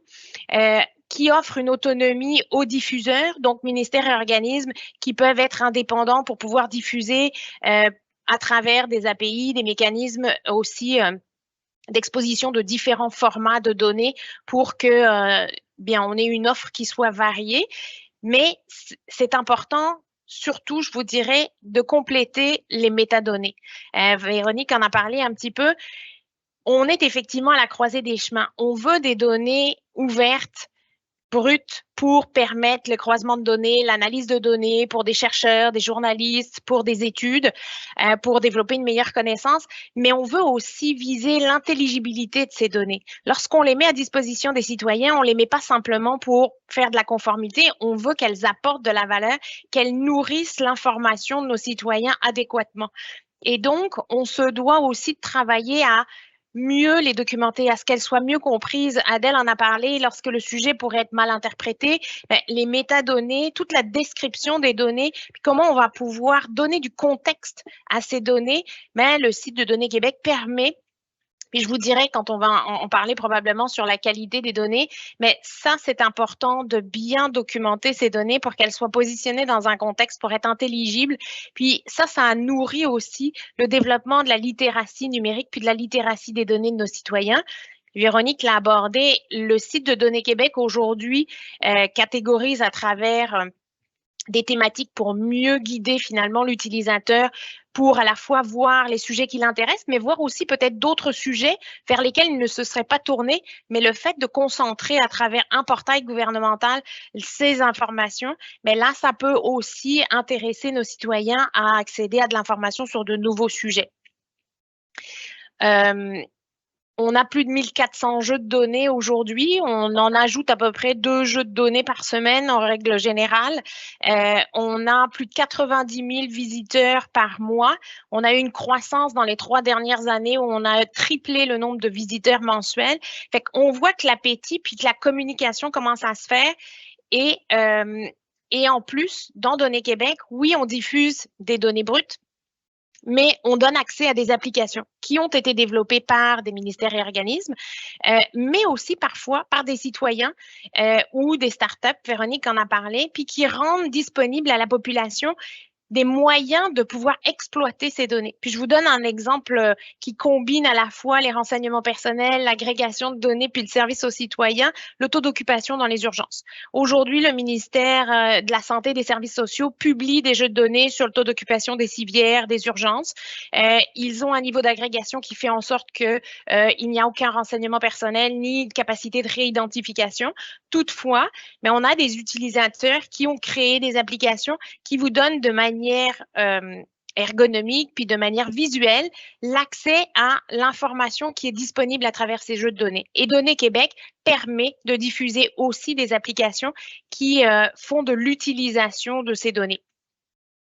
Qui offre une autonomie aux diffuseurs, donc ministères et organismes qui peuvent être indépendants pour pouvoir diffuser à travers des API, des mécanismes aussi d'exposition de différents formats de données pour que bien on ait une offre qui soit variée. Mais c'est important, surtout, je vous dirais, de compléter les métadonnées. Véronique en a parlé un petit peu. On est effectivement à la croisée des chemins. On veut des données ouvertes, brute pour permettre le croisement de données, l'analyse de données pour des chercheurs, des journalistes, pour des études, pour développer une meilleure connaissance, mais on veut aussi viser l'intelligibilité de ces données. Lorsqu'on les met à disposition des citoyens, on les met pas simplement pour faire de la conformité, on veut qu'elles apportent de la valeur, qu'elles nourrissent l'information de nos citoyens adéquatement. Et donc, on se doit aussi de travailler à mieux les documenter, à ce qu'elles soient mieux comprises. Adèle en a parlé, lorsque le sujet pourrait être mal interprété, les métadonnées, toute la description des données, puis comment on va pouvoir donner du contexte à ces données, le site de Données Québec permet. Puis je vous dirais, quand on va en parler probablement sur la qualité des données, mais ça, c'est important de bien documenter ces données pour qu'elles soient positionnées dans un contexte pour être intelligibles. Puis ça nourrit aussi le développement de la littératie numérique puis de la littératie des données de nos citoyens. Véronique l'a abordé, le site de Données Québec aujourd'hui catégorise à travers des thématiques pour mieux guider finalement l'utilisateur pour à la fois voir les sujets qui l'intéressent, mais voir aussi peut-être d'autres sujets vers lesquels il ne se serait pas tourné, mais le fait de concentrer à travers un portail gouvernemental ces informations, mais là, ça peut aussi intéresser nos citoyens à accéder à de l'information sur de nouveaux sujets. On a plus de 1400 jeux de données aujourd'hui. On en ajoute à peu près 2 jeux de données par semaine en règle générale. On a plus de 90 000 visiteurs par mois. On a eu une croissance dans les 3 dernières années où on a triplé le nombre de visiteurs mensuels. Fait qu'on voit que l'appétit puis que la communication commence à se faire. Et en plus, dans Données Québec, oui, on diffuse des données brutes, mais on donne accès à des applications qui ont été développées par des ministères et organismes, mais aussi parfois par des citoyens ou des startups, Véronique en a parlé, puis qui rendent disponibles à la population des moyens de pouvoir exploiter ces données. Puis je vous donne un exemple qui combine à la fois les renseignements personnels, l'agrégation de données, puis le service aux citoyens, le taux d'occupation dans les urgences. Aujourd'hui, le ministère de la Santé et des Services sociaux publie des jeux de données sur le taux d'occupation des civières, des urgences. Ils ont un niveau d'agrégation qui fait en sorte que il n'y a aucun renseignement personnel ni de capacité de réidentification. Toutefois, mais on a des utilisateurs qui ont créé des applications qui vous donnent de manière ergonomique puis de manière visuelle l'accès à l'information qui est disponible à travers ces jeux de données. Et Données Québec permet de diffuser aussi des applications qui font de l'utilisation de ces données.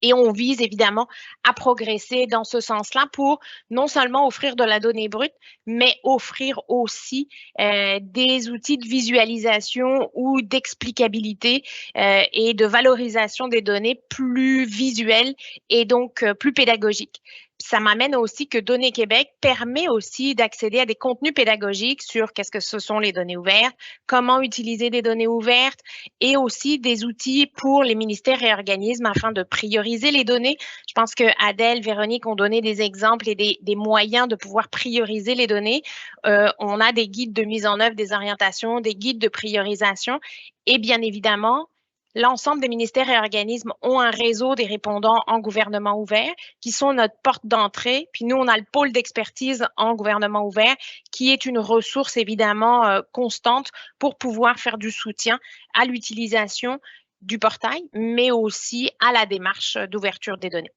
Et on vise évidemment à progresser dans ce sens-là pour non seulement offrir de la donnée brute, mais offrir aussi des outils de visualisation ou d'explicabilité et de valorisation des données plus visuelles et donc plus pédagogiques. Ça m'amène aussi que Données Québec permet aussi d'accéder à des contenus pédagogiques sur qu'est-ce que ce sont les données ouvertes, comment utiliser des données ouvertes et aussi des outils pour les ministères et organismes afin de prioriser les données. Je pense que Adèle, Véronique ont donné des exemples et des moyens de pouvoir prioriser les données. On a des guides de mise en œuvre des orientations, des guides de priorisation et bien évidemment, l'ensemble des ministères et organismes ont un réseau des répondants en gouvernement ouvert qui sont notre porte d'entrée. Puis nous, on a le pôle d'expertise en gouvernement ouvert qui est une ressource évidemment constante pour pouvoir faire du soutien à l'utilisation du portail, mais aussi à la démarche d'ouverture des données.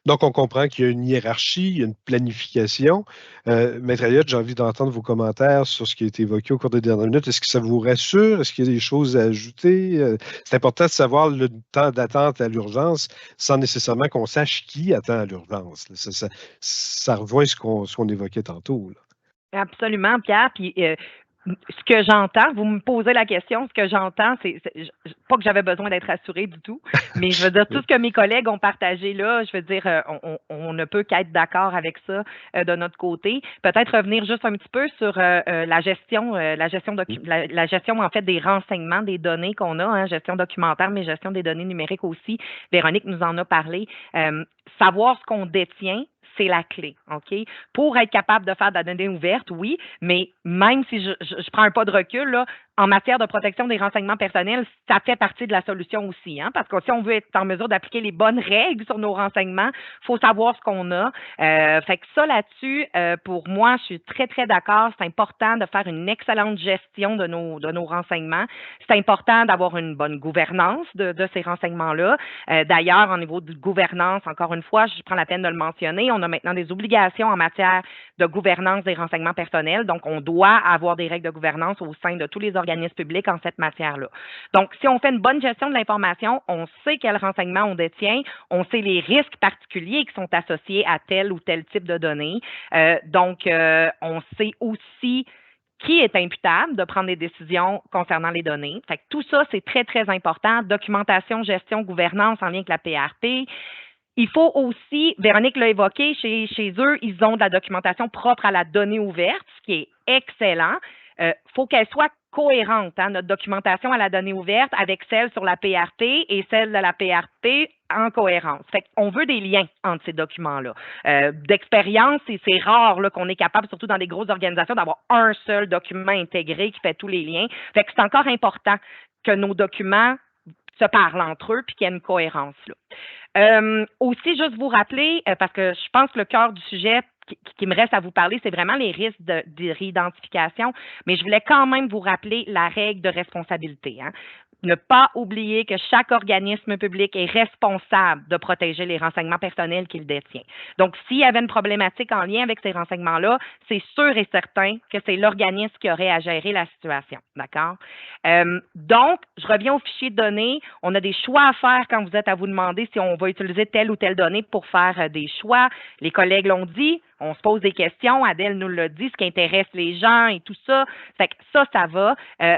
Donc, on comprend qu'il y a une hiérarchie, il y a une planification. Maître Elliott, j'ai envie d'entendre vos commentaires sur ce qui a été évoqué au cours des dernières minutes. Est-ce que ça vous rassure? Est-ce qu'il y a des choses à ajouter? C'est important de savoir le temps d'attente à l'urgence sans nécessairement qu'on sache qui attend à l'urgence. Ça rejoint ce qu'on évoquait tantôt. Là. Absolument, Pierre. Puis, ce que j'entends, vous me posez la question, ce que j'entends, c'est pas que j'avais besoin d'être rassurée du tout, mais je veux dire, tout ce que mes collègues ont partagé là, je veux dire, on ne peut qu'être d'accord avec ça de notre côté. Peut-être revenir juste un petit peu sur la gestion en fait des renseignements, des données qu'on a, hein, gestion documentaire, mais gestion des données numériques aussi. Véronique nous en a parlé. Savoir ce qu'on détient, c'est la clé, OK? Pour être capable de faire de la donnée ouverte, oui, mais même si je prends un pas de recul, là, en matière de protection des renseignements personnels, ça fait partie de la solution aussi, hein, parce que si on veut être en mesure d'appliquer les bonnes règles sur nos renseignements, il faut savoir ce qu'on a. Fait que ça, là-dessus, pour moi, je suis très, très d'accord. C'est important de faire une excellente gestion de nos renseignements. C'est important d'avoir une bonne gouvernance de ces renseignements-là. D'ailleurs, au niveau de gouvernance, encore une fois, je prends la peine de le mentionner, on a maintenant des obligations en matière de gouvernance des renseignements personnels. Donc, on doit avoir des règles de gouvernance au sein de tous les organismes publics en cette matière-là. Donc, si on fait une bonne gestion de l'information, on sait quels renseignements on détient, on sait les risques particuliers qui sont associés à tel ou tel type de données. Donc, on sait aussi qui est imputable de prendre des décisions concernant les données. Fait que tout ça, c'est très, très important. Documentation, gestion, gouvernance en lien avec la PRP. Il faut aussi, Véronique l'a évoqué, chez eux, ils ont de la documentation propre à la donnée ouverte, ce qui est excellent. Faut qu'elle soit cohérente, hein, notre documentation à la donnée ouverte avec celle sur la PRT et celle de la PRT en cohérence. Fait qu'on veut des liens entre ces documents-là. D'expérience, c'est rare là, qu'on est capable, surtout dans des grosses organisations, d'avoir un seul document intégré qui fait tous les liens. Fait que c'est encore important que nos documents se parlent entre eux puis qu'il y ait une cohérence là. Aussi, juste vous rappeler, parce que je pense que le cœur du sujet qui me reste à vous parler, c'est vraiment les risques de réidentification, mais je voulais quand même vous rappeler la règle de responsabilité. Hein. Ne pas oublier que chaque organisme public est responsable de protéger les renseignements personnels qu'il détient. Donc, s'il y avait une problématique en lien avec ces renseignements-là, c'est sûr et certain que c'est l'organisme qui aurait à gérer la situation. D'accord? Donc, je reviens au fichier de données. On a des choix à faire quand vous êtes à vous demander si on va utiliser telle ou telle donnée pour faire des choix. Les collègues l'ont dit. On se pose des questions. Adèle nous l'a dit, ce qui intéresse les gens et tout ça. Fait que ça va.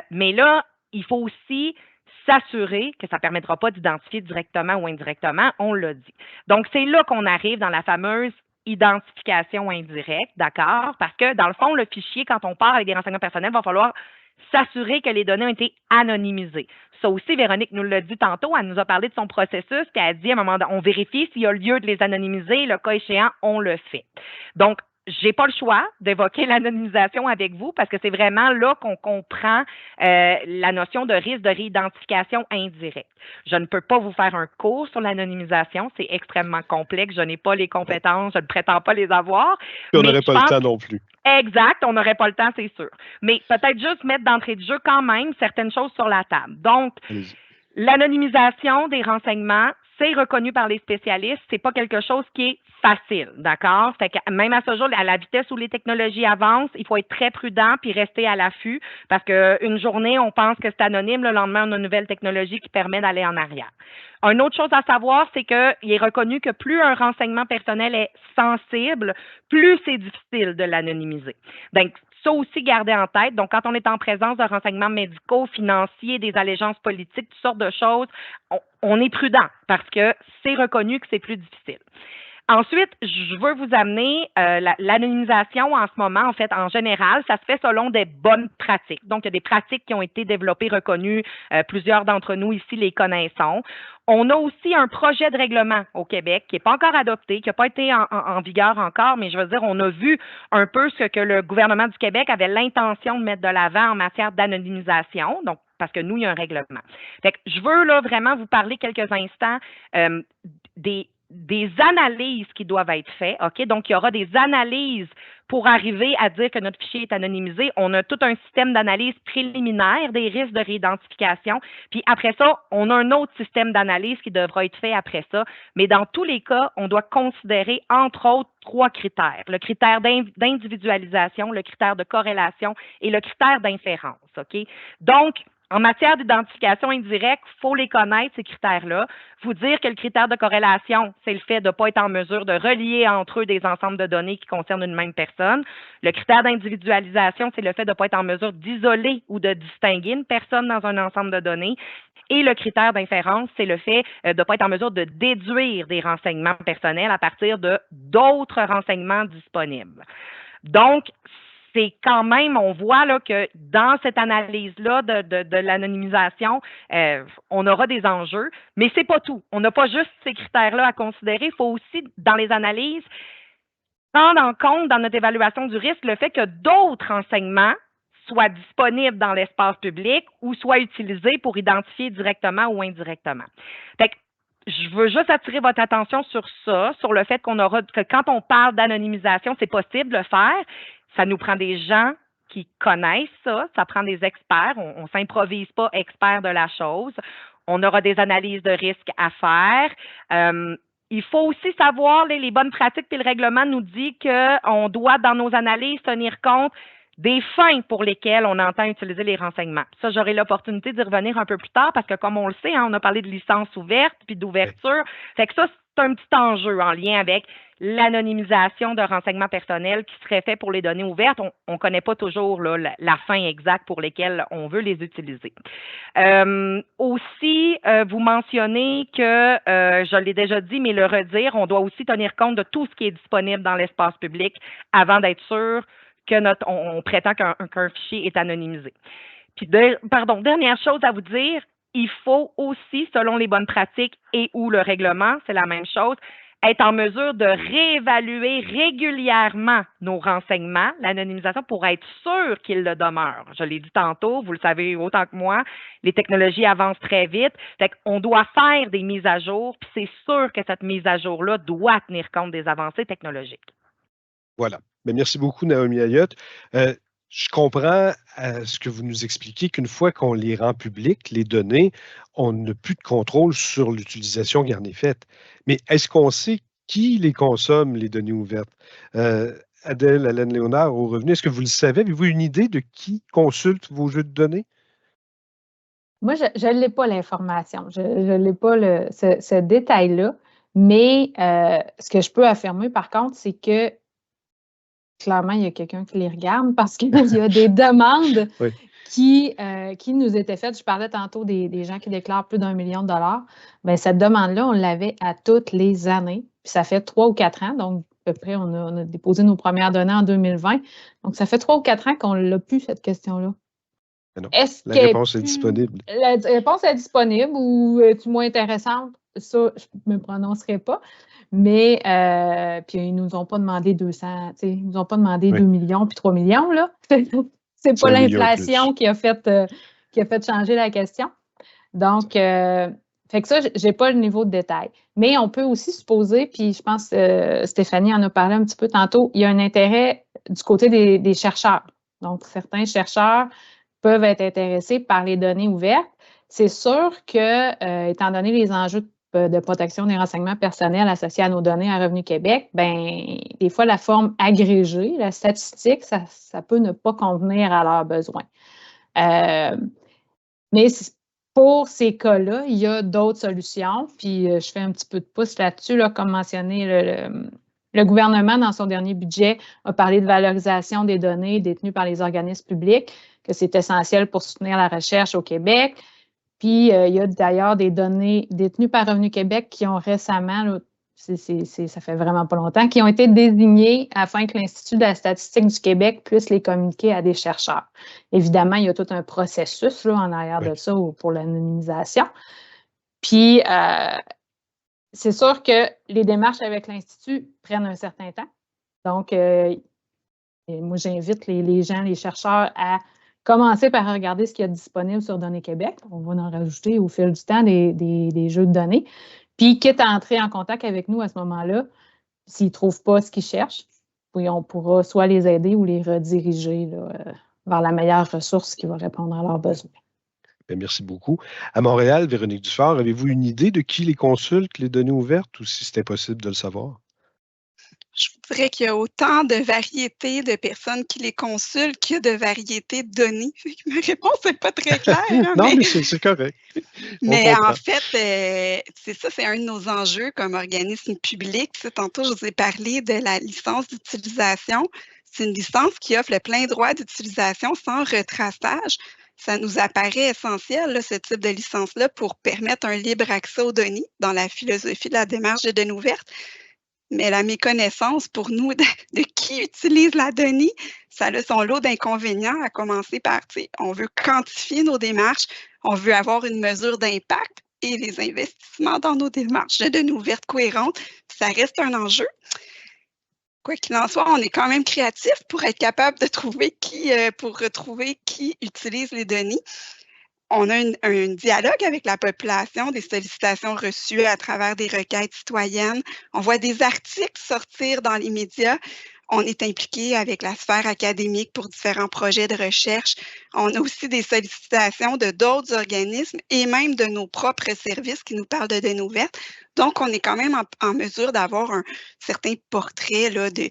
Mais là, il faut aussi s'assurer que ça ne permettra pas d'identifier directement ou indirectement, on l'a dit. Donc, c'est là qu'on arrive dans la fameuse identification indirecte, d'accord? Parce que, dans le fond, le fichier, quand on part avec des renseignements personnels, il va falloir s'assurer que les données ont été anonymisées. Ça aussi, Véronique nous l'a dit tantôt, elle nous a parlé de son processus, puis elle a dit à un moment donné, on vérifie s'il y a lieu de les anonymiser, le cas échéant, on le fait. Donc, j'ai pas le choix d'évoquer l'anonymisation avec vous parce que c'est vraiment là qu'on comprend la notion de risque de réidentification indirecte. Je ne peux pas vous faire un cours sur l'anonymisation, c'est extrêmement complexe, je n'ai pas les compétences, je ne prétends pas les avoir. Et on n'aurait pas le temps non plus. Exact, on n'aurait pas le temps, c'est sûr. Mais peut-être juste mettre d'entrée de jeu quand même certaines choses sur la table. Donc, l'anonymisation des renseignements, c'est reconnu par les spécialistes, c'est pas quelque chose qui est facile, d'accord? Fait que même à ce jour, à la vitesse où les technologies avancent, il faut être très prudent puis rester à l'affût parce qu'une journée, on pense que c'est anonyme, le lendemain, on a une nouvelle technologie qui permet d'aller en arrière. Une autre chose à savoir, c'est qu'il est reconnu que plus un renseignement personnel est sensible, plus c'est difficile de l'anonymiser. Donc, ça aussi, garder en tête. Donc, quand on est en présence de renseignements médicaux, financiers, des allégeances politiques, toutes sortes de choses, on est prudent parce que c'est reconnu que c'est plus difficile. Ensuite, je veux vous amener l'anonymisation en ce moment, en fait, en général, ça se fait selon des bonnes pratiques. Donc, il y a des pratiques qui ont été développées, reconnues, plusieurs d'entre nous ici les connaissons. On a aussi un projet de règlement au Québec qui n'est pas encore adopté, qui n'a pas été en vigueur encore, mais je veux dire, on a vu un peu ce que le gouvernement du Québec avait l'intention de mettre de l'avant en matière d'anonymisation. Donc, parce que nous, il y a un règlement. Fait que je veux là vraiment vous parler quelques instants des analyses qui doivent être faites, OK? Donc, il y aura des analyses pour arriver à dire que notre fichier est anonymisé. On a tout un système d'analyse préliminaire des risques de réidentification. Puis après ça, on a un autre système d'analyse qui devra être fait après ça. Mais dans tous les cas, on doit considérer, entre autres, 3 critères. Le critère d'individualisation, le critère de corrélation et le critère d'inférence, OK? Donc, en matière d'identification indirecte, il faut les connaître, ces critères-là. Vous dire que le critère de corrélation, c'est le fait de ne pas être en mesure de relier entre eux des ensembles de données qui concernent une même personne. Le critère d'individualisation, c'est le fait de ne pas être en mesure d'isoler ou de distinguer une personne dans un ensemble de données. Et le critère d'inférence, c'est le fait de ne pas être en mesure de déduire des renseignements personnels à partir de d'autres renseignements disponibles. Donc, c'est quand même, on voit là, que dans cette analyse-là de l'anonymisation, on aura des enjeux, mais c'est pas tout. On n'a pas juste ces critères-là à considérer. Il faut aussi, dans les analyses, prendre en compte dans notre évaluation du risque le fait que d'autres renseignements soit disponible dans l'espace public ou soit utilisé pour identifier directement ou indirectement. Fait que je veux juste attirer votre attention sur ça, sur le fait que quand on parle d'anonymisation, c'est possible de le faire. Ça nous prend des gens qui connaissent ça, ça prend des experts. On ne s'improvise pas expert de la chose. On aura des analyses de risque à faire. Il faut aussi savoir les bonnes pratiques, puis le règlement nous dit qu'on doit, dans nos analyses, tenir compte des fins pour lesquelles on entend utiliser les renseignements. Ça, j'aurai l'opportunité d'y revenir un peu plus tard parce que, comme on le sait, on a parlé de licence ouverte puis d'ouverture. Fait que ça, c'est un petit enjeu en lien avec l'anonymisation de renseignements personnels qui serait fait pour les données ouvertes. On ne connaît pas toujours là, la fin exacte pour lesquelles on veut les utiliser. Aussi, vous mentionnez que, je l'ai déjà dit, mais le redire, on doit aussi tenir compte de tout ce qui est disponible dans l'espace public avant d'être sûr que on prétend qu'un fichier est anonymisé. Puis, dernière chose à vous dire, il faut aussi, selon les bonnes pratiques et ou le règlement, c'est la même chose, être en mesure de réévaluer régulièrement nos renseignements, l'anonymisation, pour être sûr qu'ils le demeurent. Je l'ai dit tantôt, vous le savez autant que moi, les technologies avancent très vite. Fait qu'on doit faire des mises à jour, puis c'est sûr que cette mise à jour-là doit tenir compte des avancées technologiques. Voilà. Mais merci beaucoup, Naomi Ayotte. Je comprends ce que vous nous expliquez qu'une fois qu'on les rend publiques, les données, on n'a plus de contrôle sur l'utilisation qui en est faite. Mais est-ce qu'on sait qui les consomme, les données ouvertes? Adèle Allen-Léonard, au revenu, est-ce que vous le savez? Avez-vous une idée de qui consulte vos jeux de données? Moi, je n'ai pas l'information. Je n'ai pas ce détail-là. Mais ce que je peux affirmer, par contre, c'est que clairement, il y a quelqu'un qui les regarde parce qu'il y a des demandes oui. qui nous étaient faites. Je parlais tantôt des gens qui déclarent plus d'1 million de dollars. Bien, cette demande-là, on l'avait à toutes les années. Puis ça fait 3 ou 4 ans. Donc, à peu près, on a déposé nos premières données en 2020. Donc, ça fait 3 ou 4 ans qu'on ne l'a plus, cette question-là. Non, la réponse est disponible. La réponse est disponible ou est-tu moins intéressante? Ça, je ne me prononcerai pas. Mais puis ils ne nous ont pas demandé 200, ils ne nous ont pas demandé 2 millions puis 3 millions, là. C'est pas l'inflation qui a fait changer la question. Donc, fait que ça, je n'ai pas le niveau de détail. Mais on peut aussi supposer, puis je pense que Stéphanie en a parlé un petit peu tantôt, il y a un intérêt du côté des chercheurs. Donc, certains chercheurs peuvent être intéressés par les données ouvertes. C'est sûr que, étant donné les enjeux de protection des renseignements personnels associés à nos données à Revenu Québec, bien, des fois, la forme agrégée, la statistique, ça peut ne pas convenir à leurs besoins. Mais pour ces cas-là, il y a d'autres solutions. Puis, je fais un petit peu de pouce là-dessus, là, comme mentionné, le gouvernement, dans son dernier budget, a parlé de valorisation des données détenues par les organismes publics, que c'est essentiel pour soutenir la recherche au Québec. Puis, il y a d'ailleurs des données détenues par Revenu Québec qui ont récemment, là, ça fait vraiment pas longtemps, qui ont été désignées afin que l'Institut de la statistique du Québec puisse les communiquer à des chercheurs. Évidemment, il y a tout un processus là, en arrière de ça pour l'anonymisation. Puis, c'est sûr que les démarches avec l'Institut prennent un certain temps. Donc, moi, j'invite les gens, les chercheurs à commencer par regarder ce qu'il y a disponible sur Données Québec. On va en rajouter au fil du temps des jeux de données. Puis, quitte à entrer en contact avec nous à ce moment-là, s'ils ne trouvent pas ce qu'ils cherchent, puis on pourra soit les aider ou les rediriger là, vers la meilleure ressource qui va répondre à leurs besoins. Bien, merci beaucoup. À Montréal, Véronique Dufort, avez-vous une idée de qui les consulte, les données ouvertes, ou si c'est impossible de le savoir? Je dirais qu'il y a autant de variétés de personnes qui les consultent qu'il y a de variétés de données. Ma réponse n'est pas très claire. Hein, non, mais c'est correct. Mais en fait, c'est ça, c'est un de nos enjeux comme organisme public. Tantôt, je vous ai parlé de la licence d'utilisation. C'est une licence qui offre le plein droit d'utilisation sans retraçage. Ça nous apparaît essentiel, là, ce type de licence-là, pour permettre un libre accès aux données dans la philosophie de la démarche de données ouvertes. Mais la méconnaissance pour nous de qui utilise la donnée, ça a son lot d'inconvénients, à commencer par, on veut quantifier nos démarches, on veut avoir une mesure d'impact et les investissements dans nos démarches de données ouvertes cohérentes, ça reste un enjeu. Quoi qu'il en soit, on est quand même créatif pour être capable de retrouver qui utilise les données. On a un dialogue avec la population, des sollicitations reçues à travers des requêtes citoyennes. On voit des articles sortir dans les médias. On est impliqué avec la sphère académique pour différents projets de recherche. On a aussi des sollicitations de d'autres organismes et même de nos propres services qui nous parlent de données ouvertes. Donc, on est quand même en mesure d'avoir un certain portrait là, de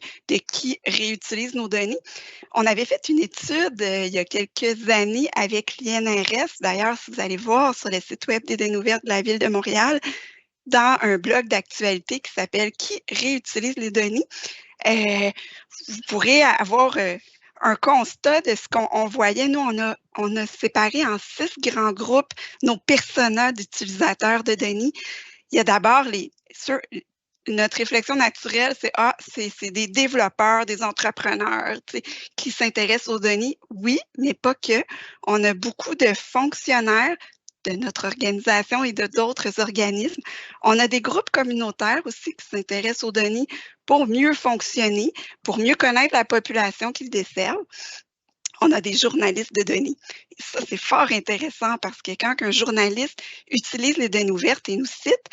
qui réutilise nos données. On avait fait une étude il y a quelques années avec l'INRS. D'ailleurs, si vous allez voir sur le site web des données ouvertes de la Ville de Montréal, dans un blog d'actualité qui s'appelle « Qui réutilise les données », vous pourrez avoir un constat de ce qu'on voyait. Nous, on a séparé en 6 grands groupes nos personas d'utilisateurs de données. Il y a d'abord notre réflexion naturelle, c'est des développeurs, des entrepreneurs qui s'intéressent aux données. Oui, mais pas que. On a beaucoup de fonctionnaires de notre organisation et de d'autres organismes. On a des groupes communautaires aussi qui s'intéressent aux données pour mieux fonctionner, pour mieux connaître la population qu'ils desservent. On a des journalistes de données. Et ça, c'est fort intéressant parce que quand un journaliste utilise les données ouvertes et nous cite,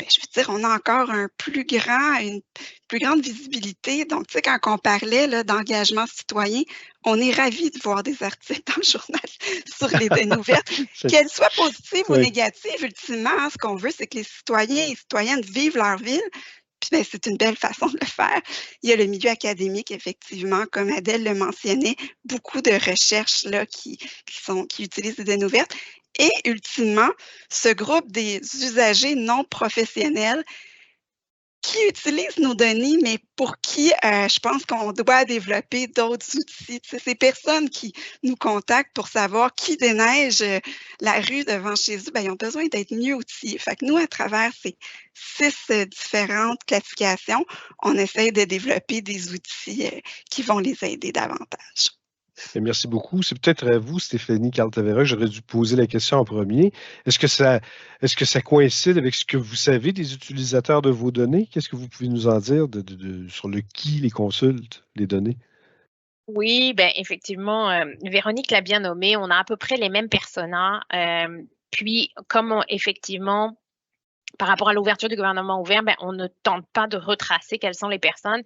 je veux dire, on a encore une plus grande visibilité. Donc, tu sais, quand on parlait d'engagement citoyen, on est ravis de voir des articles dans le journal sur les données ouvertes. Qu'elles soient positives ou négatives, ultimement, ce qu'on veut, c'est que les citoyens et citoyennes vivent leur ville. Puis, c'est une belle façon de le faire. Il y a le milieu académique, effectivement, comme Adèle le mentionnait, beaucoup de recherches là, qui utilisent les données ouvertes. Et ultimement, ce groupe des usagers non professionnels qui utilisent nos données, mais pour qui je pense qu'on doit développer d'autres outils. Ces personnes qui nous contactent pour savoir qui déneige la rue devant chez eux, ils ont besoin d'être mieux outillés. Fait que nous, à travers ces 6 différentes classifications, on essaie de développer des outils qui vont les aider davantage. Et merci beaucoup. C'est peut-être à vous, Stéphanie Carl-Tavera, j'aurais dû poser la question en premier. Est-ce que ça coïncide avec ce que vous savez des utilisateurs de vos données? Qu'est-ce que vous pouvez nous en dire sur le qui les consulte, les données? Oui, effectivement, Véronique l'a bien nommé, on a à peu près les mêmes personas. Puis, comme effectivement, par rapport à l'ouverture du gouvernement ouvert, on ne tente pas de retracer quelles sont les personnes.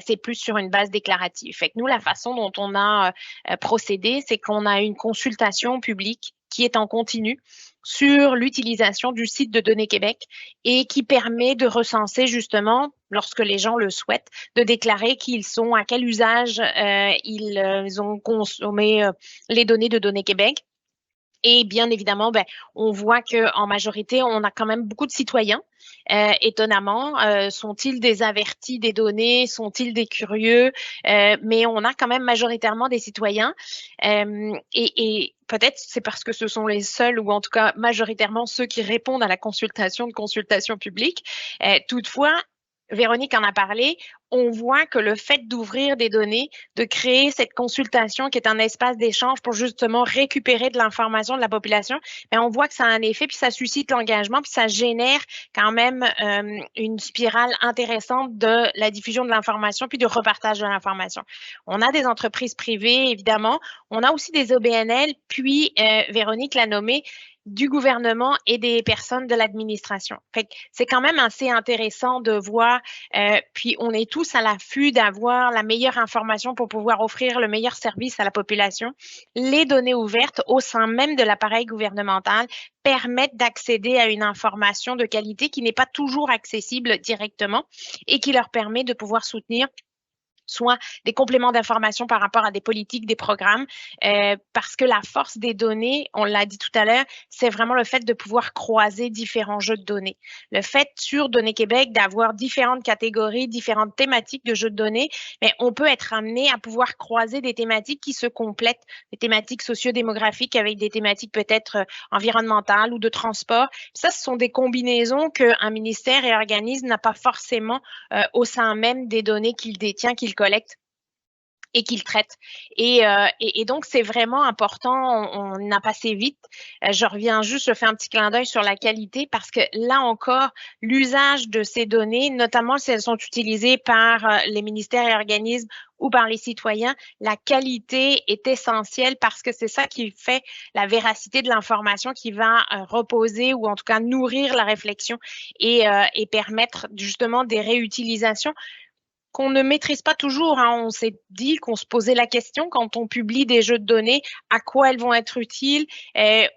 C'est plus sur une base déclarative. Fait que nous, la façon dont on a procédé, c'est qu'on a une consultation publique qui est en continu sur l'utilisation du site de Données Québec et qui permet de recenser justement, lorsque les gens le souhaitent, de déclarer qui ils sont, à quel usage ils ont consommé les données de Données Québec. Et bien évidemment, on voit qu'en majorité, on a quand même beaucoup de citoyens. Étonnamment, sont-ils des avertis des données? Sont-ils des curieux? Mais on a quand même majoritairement des citoyens. Et peut-être c'est parce que ce sont les seuls, ou en tout cas majoritairement ceux qui répondent à la consultation publique. Toutefois, Véronique en a parlé, on voit que le fait d'ouvrir des données, de créer cette consultation qui est un espace d'échange pour justement récupérer de l'information de la population, on voit que ça a un effet, puis ça suscite l'engagement, puis ça génère quand même une spirale intéressante de la diffusion de l'information, puis de repartage de l'information. On a des entreprises privées, évidemment. On a aussi des OBNL, puis Véronique l'a nommé, du gouvernement et des personnes de l'administration. Fait que c'est quand même assez intéressant de voir, puis on est tous à l'affût d'avoir la meilleure information pour pouvoir offrir le meilleur service à la population. Les données ouvertes au sein même de l'appareil gouvernemental permettent d'accéder à une information de qualité qui n'est pas toujours accessible directement et qui leur permet de pouvoir soutenir soit des compléments d'information par rapport à des politiques, des programmes, parce que la force des données, on l'a dit tout à l'heure, c'est vraiment le fait de pouvoir croiser différents jeux de données. Le fait sur Données Québec d'avoir différentes catégories, différentes thématiques de jeux de données, mais on peut être amené à pouvoir croiser des thématiques qui se complètent, des thématiques socio-démographiques avec des thématiques peut-être environnementales ou de transport. Ça, ce sont des combinaisons qu'un ministère et organisme n'a pas forcément au sein même des données qu'il détient, qu'il collecte et qu'ils traitent. Et donc, c'est vraiment important. On a passé vite. Je reviens juste, je fais un petit clin d'œil sur la qualité parce que là encore, l'usage de ces données, notamment si elles sont utilisées par les ministères et organismes ou par les citoyens, la qualité est essentielle parce que c'est ça qui fait la véracité de l'information qui va reposer ou en tout cas nourrir la réflexion et permettre justement des réutilisations qu'on ne maîtrise pas toujours. On s'est dit qu'on se posait la question quand on publie des jeux de données, à quoi elles vont être utiles.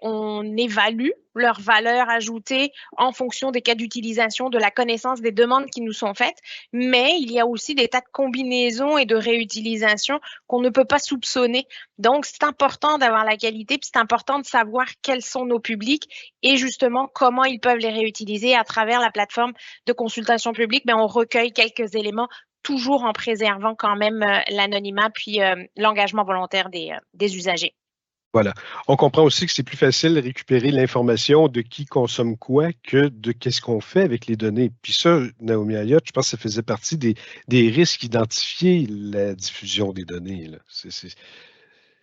On évalue leur valeur ajoutée en fonction des cas d'utilisation, de la connaissance des demandes qui nous sont faites. Mais il y a aussi des tas de combinaisons et de réutilisation qu'on ne peut pas soupçonner. Donc, c'est important d'avoir la qualité, puis c'est important de savoir quels sont nos publics et justement comment ils peuvent les réutiliser à travers la plateforme de consultation publique. Mais on recueille quelques éléments toujours en préservant quand même l'anonymat puis l'engagement volontaire des usagers. Voilà. On comprend aussi que c'est plus facile de récupérer l'information de qui consomme quoi que de qu'est-ce qu'on fait avec les données. Puis ça, Naomi Ayotte, je pense que ça faisait partie des risques identifiés, la diffusion des données, là.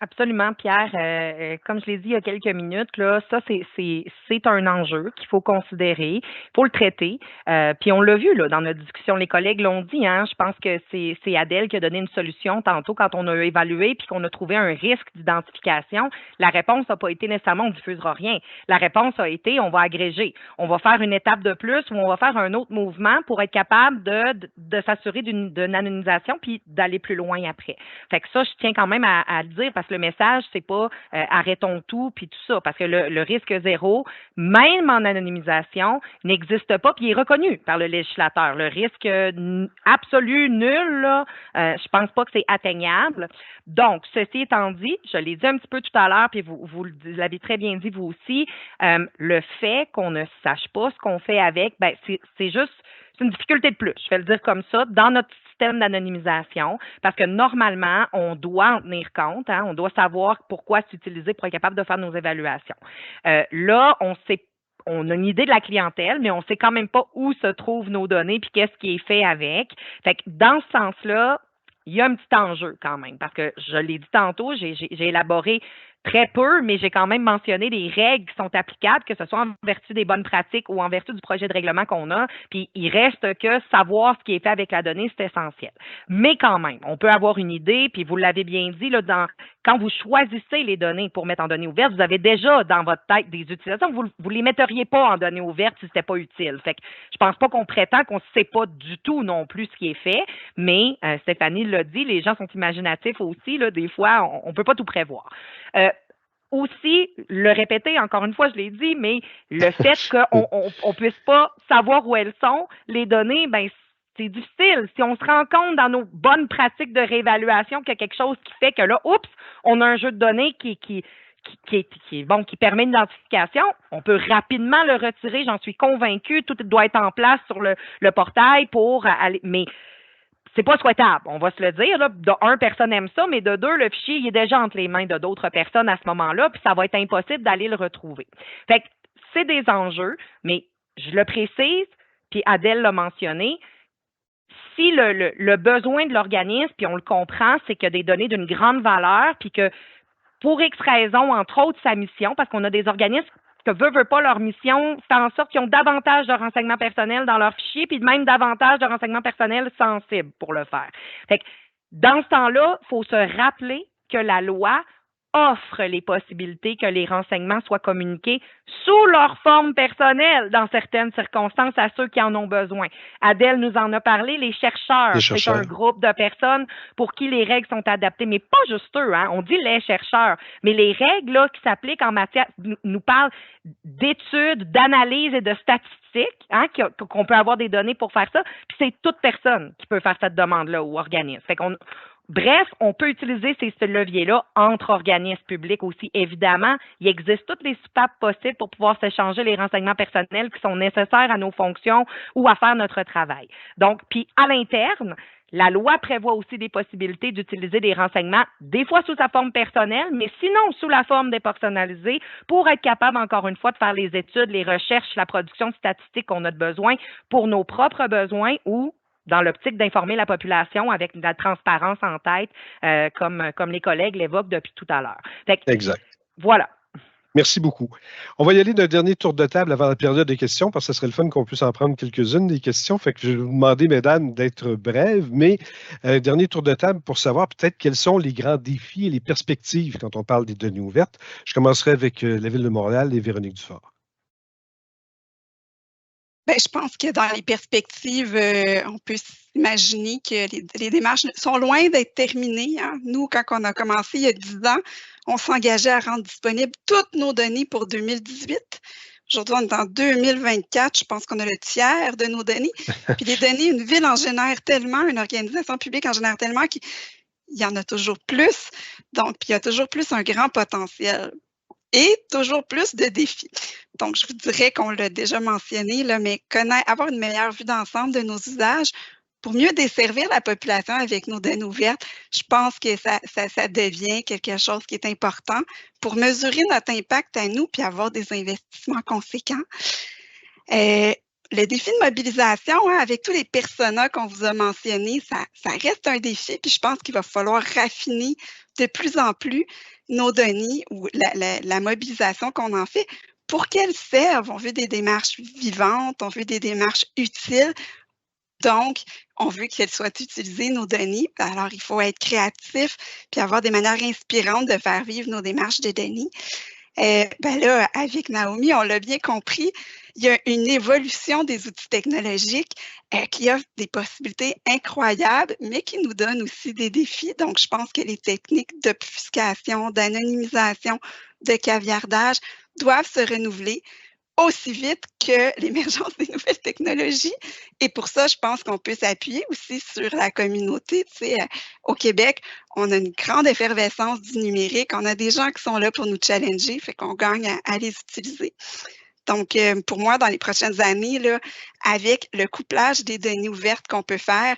Absolument, Pierre. Comme je l'ai dit il y a quelques minutes, là, ça, c'est un enjeu qu'il faut considérer. Il faut le traiter. Puis on l'a vu là, dans notre discussion, les collègues l'ont dit. Hein, je pense que c'est Adèle qui a donné une solution tantôt quand on a évalué puis qu'on a trouvé un risque d'identification. La réponse n'a pas été nécessairement on ne diffusera rien. La réponse a été on va agréger. On va faire une étape de plus ou on va faire un autre mouvement pour être capable de s'assurer d'une anonymisation puis d'aller plus loin après. Fait que ça, je tiens quand même à le dire parce que le message, c'est pas arrêtons tout puis tout ça, parce que le risque zéro, même en anonymisation, n'existe pas puis il est reconnu par le législateur. Le risque absolu, nul, là, je pense pas que c'est atteignable. Donc, ceci étant dit, je l'ai dit un petit peu tout à l'heure, puis vous l'avez très bien dit vous aussi, le fait qu'on ne sache pas ce qu'on fait avec, ben c'est juste c'est une difficulté de plus, je vais le dire comme ça, dans notre système d'anonymisation, parce que normalement, on doit en tenir compte, hein, on doit savoir pourquoi s'utiliser pour être capable de faire nos évaluations. Là, on a une idée de la clientèle, mais on ne sait quand même pas où se trouvent nos données puis qu'est-ce qui est fait avec. Fait que dans ce sens-là, il y a un petit enjeu quand même, parce que je l'ai dit tantôt, j'ai élaboré très peu, mais j'ai quand même mentionné les règles qui sont applicables, que ce soit en vertu des bonnes pratiques ou en vertu du projet de règlement qu'on a. Puis il reste que savoir ce qui est fait avec la donnée, c'est essentiel. Mais quand même, on peut avoir une idée, puis vous l'avez bien dit, là, quand vous choisissez les données pour mettre en données ouvertes, vous avez déjà dans votre tête des utilisations. Vous les metteriez pas en données ouvertes si c'était pas utile. Fait que je pense pas qu'on prétend qu'on sait pas du tout non plus ce qui est fait, mais Stéphanie l'a dit, les gens sont imaginatifs aussi, là, des fois, on peut pas tout prévoir. Aussi, le répéter, encore une fois, je l'ai dit, mais le fait qu'on puisse pas savoir où elles sont, les données, ben c'est difficile. Si on se rend compte dans nos bonnes pratiques de réévaluation qu'il y a quelque chose qui fait que là, oups, on a un jeu de données qui permet une identification, on peut rapidement le retirer, j'en suis convaincue, tout doit être en place sur le portail pour aller, mais c'est pas souhaitable, on va se le dire. Là. De un, personne aime ça, mais de deux, le fichier il est déjà entre les mains de d'autres personnes à ce moment-là, puis ça va être impossible d'aller le retrouver. Fait que c'est des enjeux, mais je le précise, puis Adèle l'a mentionné, si le besoin de l'organisme, puis on le comprend, c'est qu'il y a des données d'une grande valeur, puis que pour X raisons, entre autres sa mission, parce qu'on a des organismes que veut pas leur mission, fait en sorte qu'ils ont davantage de renseignements personnels dans leur fichier, puis même davantage de renseignements personnels sensibles pour le faire. Fait que dans ce temps-là, il faut se rappeler que la loi offre les possibilités que les renseignements soient communiqués sous leur forme personnelle dans certaines circonstances à ceux qui en ont besoin. Adèle nous en a parlé, les chercheurs. C'est un groupe de personnes pour qui les règles sont adaptées, mais pas juste eux, hein. On dit les chercheurs, mais les règles là, qui s'appliquent en matière, nous parlent d'études, d'analyses et de statistiques, hein, qu'on peut avoir des données pour faire ça, puis c'est toute personne qui peut faire cette demande-là ou organisme. Fait qu'on Bref, on peut utiliser ces leviers-là entre organismes publics aussi. Évidemment, il existe toutes les soupapes possibles pour pouvoir s'échanger les renseignements personnels qui sont nécessaires à nos fonctions ou à faire notre travail. Donc, puis à l'interne, la loi prévoit aussi des possibilités d'utiliser des renseignements, des fois sous sa forme personnelle, mais sinon sous la forme dépersonnalisée, pour être capable, encore une fois, de faire les études, les recherches, la production de statistiques qu'on a besoin pour nos propres besoins ou dans l'optique d'informer la population avec de la transparence en tête, comme les collègues l'évoquent depuis tout à l'heure. Exact. Voilà. Merci beaucoup. On va y aller d'un dernier tour de table avant la période des questions, parce que ce serait le fun qu'on puisse en prendre quelques-unes des questions. Fait que je vais vous demander, mesdames, d'être brèves, mais dernier tour de table pour savoir peut-être quels sont les grands défis et les perspectives quand on parle des données ouvertes. Je commencerai avec la Ville de Montréal et Véronique Dufort. Bien, je pense que dans les perspectives, on peut s'imaginer que les démarches sont loin d'être terminées. Hein. Nous, quand on a commencé il y a 10 ans, on s'engageait à rendre disponibles toutes nos données pour 2018. Aujourd'hui, on est en 2024. Je pense qu'on a le tiers de nos données. Puis les données, une ville en génère tellement, une organisation publique en génère tellement qu'il y en a toujours plus. Donc, puis il y a toujours plus un grand potentiel. Et toujours plus de défis. Donc, je vous dirais qu'on l'a déjà mentionné, là, mais avoir une meilleure vue d'ensemble de nos usages pour mieux desservir la population avec nos données ouvertes, je pense que ça devient quelque chose qui est important pour mesurer notre impact à nous puis avoir des investissements conséquents. Le défi de mobilisation, hein, avec tous les personas qu'on vous a mentionnés, ça reste un défi, puis je pense qu'il va falloir raffiner de plus en plus nos données ou la mobilisation qu'on en fait pour qu'elles servent. On veut des démarches vivantes, on veut des démarches utiles. Donc, on veut qu'elles soient utilisées, nos données. Alors, il faut être créatif puis avoir des manières inspirantes de faire vivre nos démarches de données. Ben là, avec Naomi, on l'a bien compris, il y a une évolution des outils technologiques qui offre des possibilités incroyables, mais qui nous donne aussi des défis. Donc, je pense que les techniques d'obfuscation, d'anonymisation, de caviardage doivent se renouveler aussi vite que l'émergence des nouvelles technologies. Et pour ça, je pense qu'on peut s'appuyer aussi sur la communauté. Tu sais, au Québec, on a une grande effervescence du numérique. On a des gens qui sont là pour nous challenger, fait qu'on gagne à les utiliser. Donc, pour moi, dans les prochaines années, là, avec le couplage des données ouvertes qu'on peut faire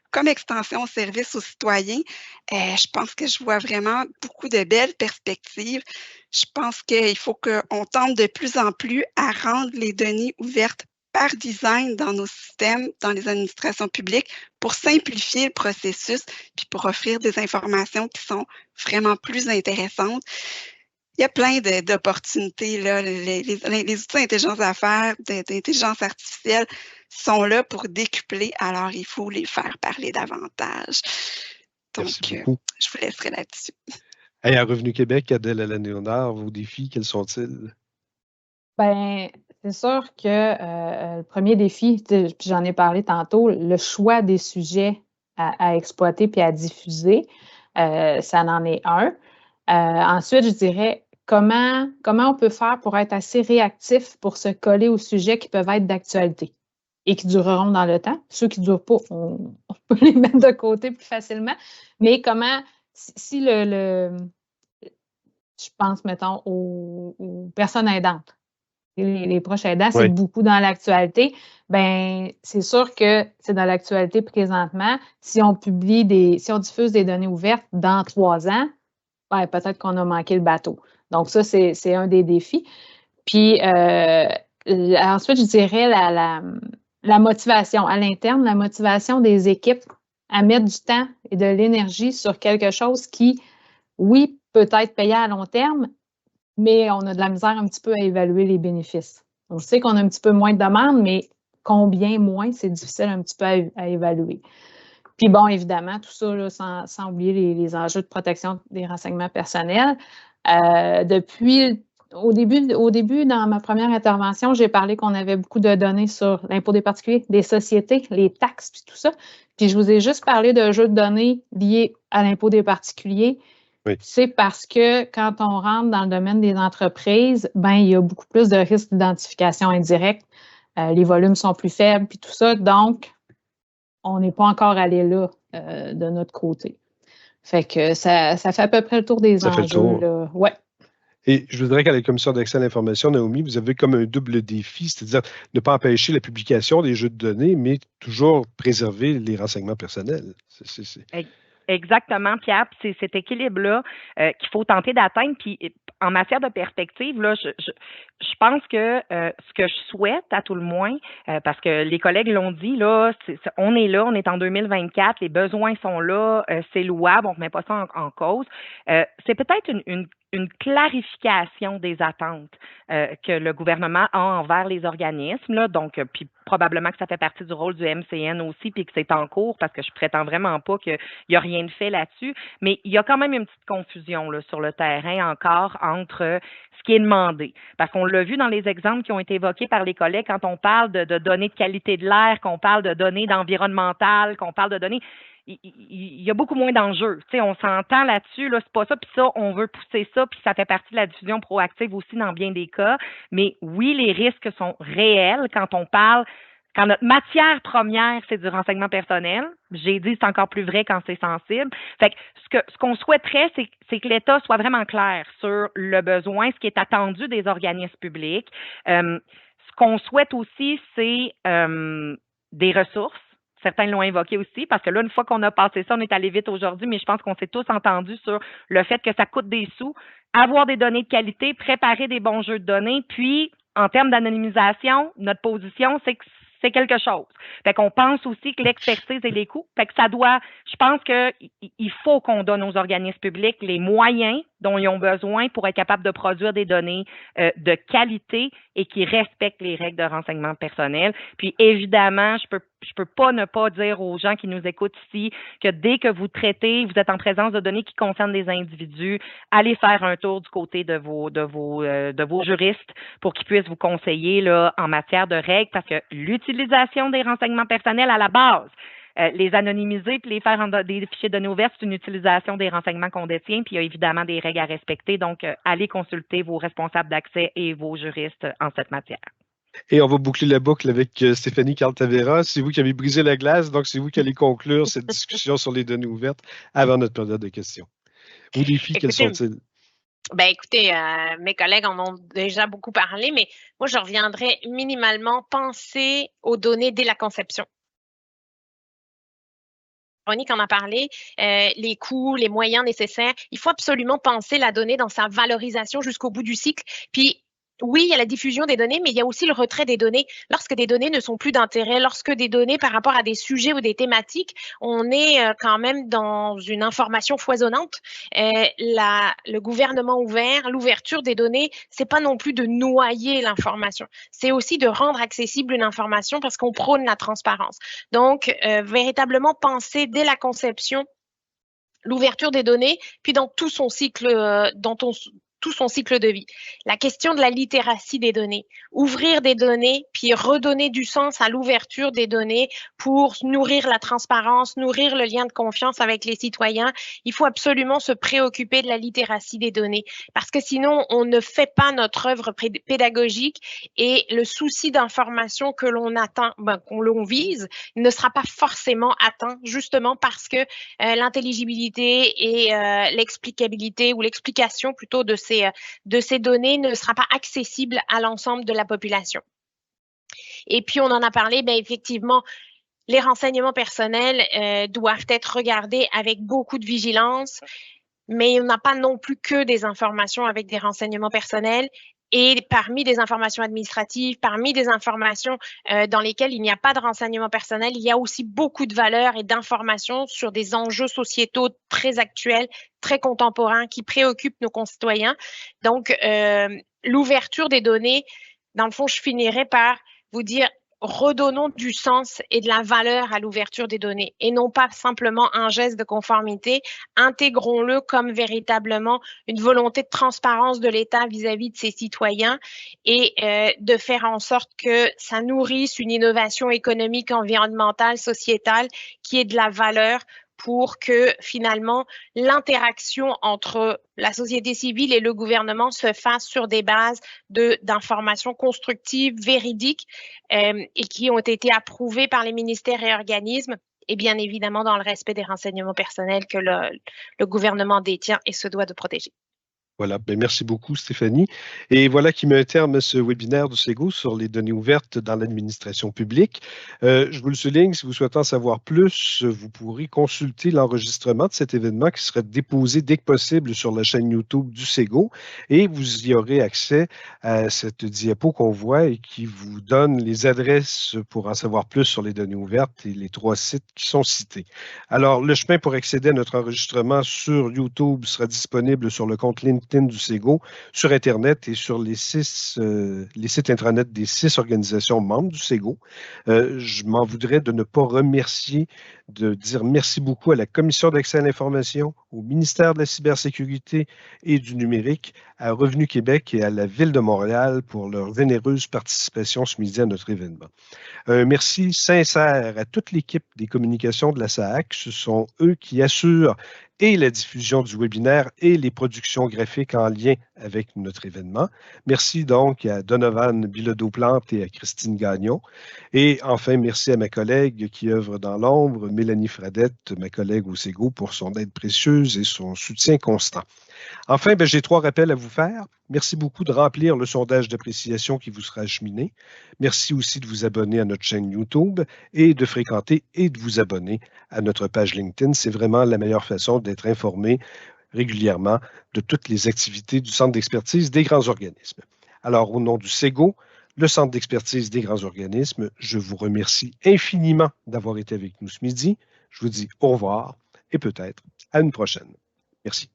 comme extension au service aux citoyens, je pense que je vois vraiment beaucoup de belles perspectives. Je pense qu'il faut qu'on tente de plus en plus à rendre les données ouvertes par design dans nos systèmes, dans les administrations publiques, pour simplifier le processus, puis pour offrir des informations qui sont vraiment plus intéressantes. Il y a plein d'opportunités, là. Les outils d'intelligence d'affaires, d'intelligence artificielle sont là pour décupler, alors il faut les faire parler davantage. Donc, je vous laisserai là-dessus. Hey, à Revenu Québec, Adèle Allain-Léonard, vos défis, quels sont-ils? Bien, c'est sûr que le premier défi, puis j'en ai parlé tantôt, le choix des sujets à exploiter puis à diffuser, ça en est un. Ensuite, je dirais comment on peut faire pour être assez réactif pour se coller aux sujets qui peuvent être d'actualité et qui dureront dans le temps. Ceux qui ne durent pas, on peut les mettre de côté plus facilement. Mais comment, si je pense, mettons, aux personnes aidantes, les proches aidants, c'est beaucoup dans l'actualité. Bien, c'est sûr que c'est dans l'actualité présentement. Si on diffuse des données ouvertes dans 3 ans, ben, peut-être qu'on a manqué le bateau. Donc, ça, c'est un des défis. Puis, ensuite, je dirais la motivation à l'interne, la motivation des équipes à mettre du temps et de l'énergie sur quelque chose qui, oui, peut être payé à long terme, mais on a de la misère un petit peu à évaluer les bénéfices. On sait qu'on a un petit peu moins de demandes, mais combien moins, c'est difficile un petit peu à évaluer. Puis bon, évidemment, tout ça, là, sans oublier les enjeux de protection des renseignements personnels. Au début, dans ma première intervention, j'ai parlé qu'on avait beaucoup de données sur l'impôt des particuliers, des sociétés, les taxes, puis tout ça. Puis je vous ai juste parlé d'un jeu de données lié à l'impôt des particuliers. Oui. C'est parce que quand on rentre dans le domaine des entreprises, ben il y a beaucoup plus de risques d'identification indirecte. Les volumes sont plus faibles, puis tout ça. Donc, on n'est pas encore allé là de notre côté. Fait que ça fait à peu près le tour des enjeux. Fait le tour. Là. Ouais. Et je voudrais qu'à la Commission d'accès à l'information, Naomi, vous avez comme un double défi, c'est-à-dire ne pas empêcher la publication des jeux de données, mais toujours préserver les renseignements personnels. Exactement, Pierre. C'est cet équilibre-là qu'il faut tenter d'atteindre. Puis en matière de perspective, là, je pense que ce que je souhaite, à tout le moins, parce que les collègues l'ont dit, là, on est en 2024, les besoins sont là, c'est louable, on ne remet pas ça en cause. C'est peut-être une clarification des attentes que le gouvernement a envers les organismes, là, donc, puis probablement que ça fait partie du rôle du MCN aussi, puis que c'est en cours, parce que je prétends vraiment pas qu'il n'y a rien de fait là-dessus, mais il y a quand même une petite confusion là, sur le terrain encore entre ce qui est demandé. Parce qu'on l'a vu dans les exemples qui ont été évoqués par les collègues, quand on parle de données de qualité de l'air, qu'on parle de données d'environnemental, qu'on parle de données, il y a beaucoup moins d'enjeux. Tu sais, on s'entend là-dessus, là, c'est pas ça, puis ça, on veut pousser ça, puis ça fait partie de la diffusion proactive aussi dans bien des cas. Mais oui, les risques sont réels quand notre matière première, c'est du renseignement personnel. J'ai dit, c'est encore plus vrai quand c'est sensible. Fait que ce qu'on souhaiterait, c'est que l'État soit vraiment clair sur le besoin, ce qui est attendu des organismes publics. Ce qu'on souhaite aussi, c'est des ressources. Certains l'ont évoqué aussi, parce que là, une fois qu'on a passé ça, on est allé vite aujourd'hui, mais je pense qu'on s'est tous entendus sur le fait que ça coûte des sous, avoir des données de qualité, préparer des bons jeux de données, puis, en termes d'anonymisation, notre position, c'est que c'est quelque chose. Fait qu'on pense aussi que l'expertise et les coûts, fait que je pense qu'il faut qu'on donne aux organismes publics les moyens dont ils ont besoin pour être capables de produire des données de qualité et qui respectent les règles de renseignement personnel. Puis évidemment, je peux pas ne pas dire aux gens qui nous écoutent ici que dès que vous traitez, vous êtes en présence de données qui concernent des individus, allez faire un tour du côté de vos juristes pour qu'ils puissent vous conseiller là en matière de règles, parce que l'utilisation des renseignements personnels à la base, les anonymiser puis les faire des fichiers de données ouvertes, c'est une utilisation des renseignements qu'on détient, puis il y a évidemment des règles à respecter. Donc, allez consulter vos responsables d'accès et vos juristes en cette matière. Et on va boucler la boucle avec Stéphanie Caltavera. C'est vous qui avez brisé la glace, donc c'est vous qui allez conclure cette discussion sur les données ouvertes avant notre période de questions. Vos défis, quels sont-ils? Ben écoutez, mes collègues en ont déjà beaucoup parlé, mais moi, je reviendrai minimalement penser aux données dès la conception. Véronique en a parlé, les coûts, les moyens nécessaires. Il faut absolument penser la donnée dans sa valorisation jusqu'au bout du cycle. Puis, oui, il y a la diffusion des données, mais il y a aussi le retrait des données. Lorsque des données ne sont plus d'intérêt, lorsque des données par rapport à des sujets ou des thématiques, on est quand même dans une information foisonnante. Le gouvernement ouvert, l'ouverture des données, c'est pas non plus de noyer l'information. C'est aussi de rendre accessible une information parce qu'on prône la transparence. Donc, véritablement penser dès la conception l'ouverture des données, puis dans tout son cycle, tout son cycle de vie. La question de la littératie des données. Ouvrir des données, puis redonner du sens à l'ouverture des données pour nourrir la transparence, nourrir le lien de confiance avec les citoyens. Il faut absolument se préoccuper de la littératie des données parce que sinon, on ne fait pas notre œuvre pédagogique et le souci d'information que l'on atteint, qu'on l'on vise, ne sera pas forcément atteint justement parce que l'intelligibilité et l'explicabilité ou l'explication plutôt de ces données ne sera pas accessible à l'ensemble de la population. Et puis, on en a parlé, effectivement, les renseignements personnels doivent être regardés avec beaucoup de vigilance, mais on n'a pas non plus que des informations avec des renseignements personnels. Et parmi des informations administratives, parmi des informations dans lesquelles il n'y a pas de renseignements personnels, il y a aussi beaucoup de valeurs et d'informations sur des enjeux sociétaux très actuels, très contemporains, qui préoccupent nos concitoyens. Donc, l'ouverture des données, dans le fond, je finirai par vous dire, redonnons du sens et de la valeur à l'ouverture des données et non pas simplement un geste de conformité. Intégrons-le comme véritablement une volonté de transparence de l'État vis-à-vis de ses citoyens et de faire en sorte que ça nourrisse une innovation économique, environnementale, sociétale qui ait de la valeur pour que finalement l'interaction entre la société civile et le gouvernement se fasse sur des bases d'informations constructives, véridiques et qui ont été approuvées par les ministères et organismes et bien évidemment dans le respect des renseignements personnels que le gouvernement détient et se doit de protéger. Voilà, bien, merci beaucoup Stéphanie. Et voilà qui met un terme à ce webinaire du SEGO sur les données ouvertes dans l'administration publique. Je vous le souligne, si vous souhaitez en savoir plus, vous pourrez consulter l'enregistrement de cet événement qui sera déposé dès que possible sur la chaîne YouTube du SEGO et vous y aurez accès à cette diapo qu'on voit et qui vous donne les adresses pour en savoir plus sur les données ouvertes et les 3 sites qui sont cités. Alors, le chemin pour accéder à notre enregistrement sur YouTube sera disponible sur le compte LinkedIn du SEGO, sur Internet et sur les sites intranet des 6 organisations membres du SEGO. Je m'en voudrais de ne pas remercier, de dire merci beaucoup à la Commission d'accès à l'information, au ministère de la cybersécurité et du numérique, à Revenu Québec et à la Ville de Montréal pour leur généreuse participation ce midi à notre événement. Un merci sincère à toute l'équipe des communications de la SAAC. Ce sont eux qui assurent et la diffusion du webinaire et les productions graphiques en lien avec notre événement. Merci donc à Donovan Bilodeau-Plante et à Christine Gagnon. Et enfin, merci à ma collègue qui œuvre dans l'ombre, Mélanie Fradette, ma collègue au SEGO, pour son aide précieuse et son soutien constant. Enfin, j'ai 3 rappels à vous faire. Merci beaucoup de remplir le sondage d'appréciation qui vous sera acheminé. Merci aussi de vous abonner à notre chaîne YouTube et de fréquenter et de vous abonner à notre page LinkedIn. C'est vraiment la meilleure façon d'être informé régulièrement de toutes les activités du Centre d'expertise des grands organismes. Alors, au nom du SEGO, le Centre d'expertise des grands organismes, je vous remercie infiniment d'avoir été avec nous ce midi. Je vous dis au revoir et peut-être à une prochaine. Merci.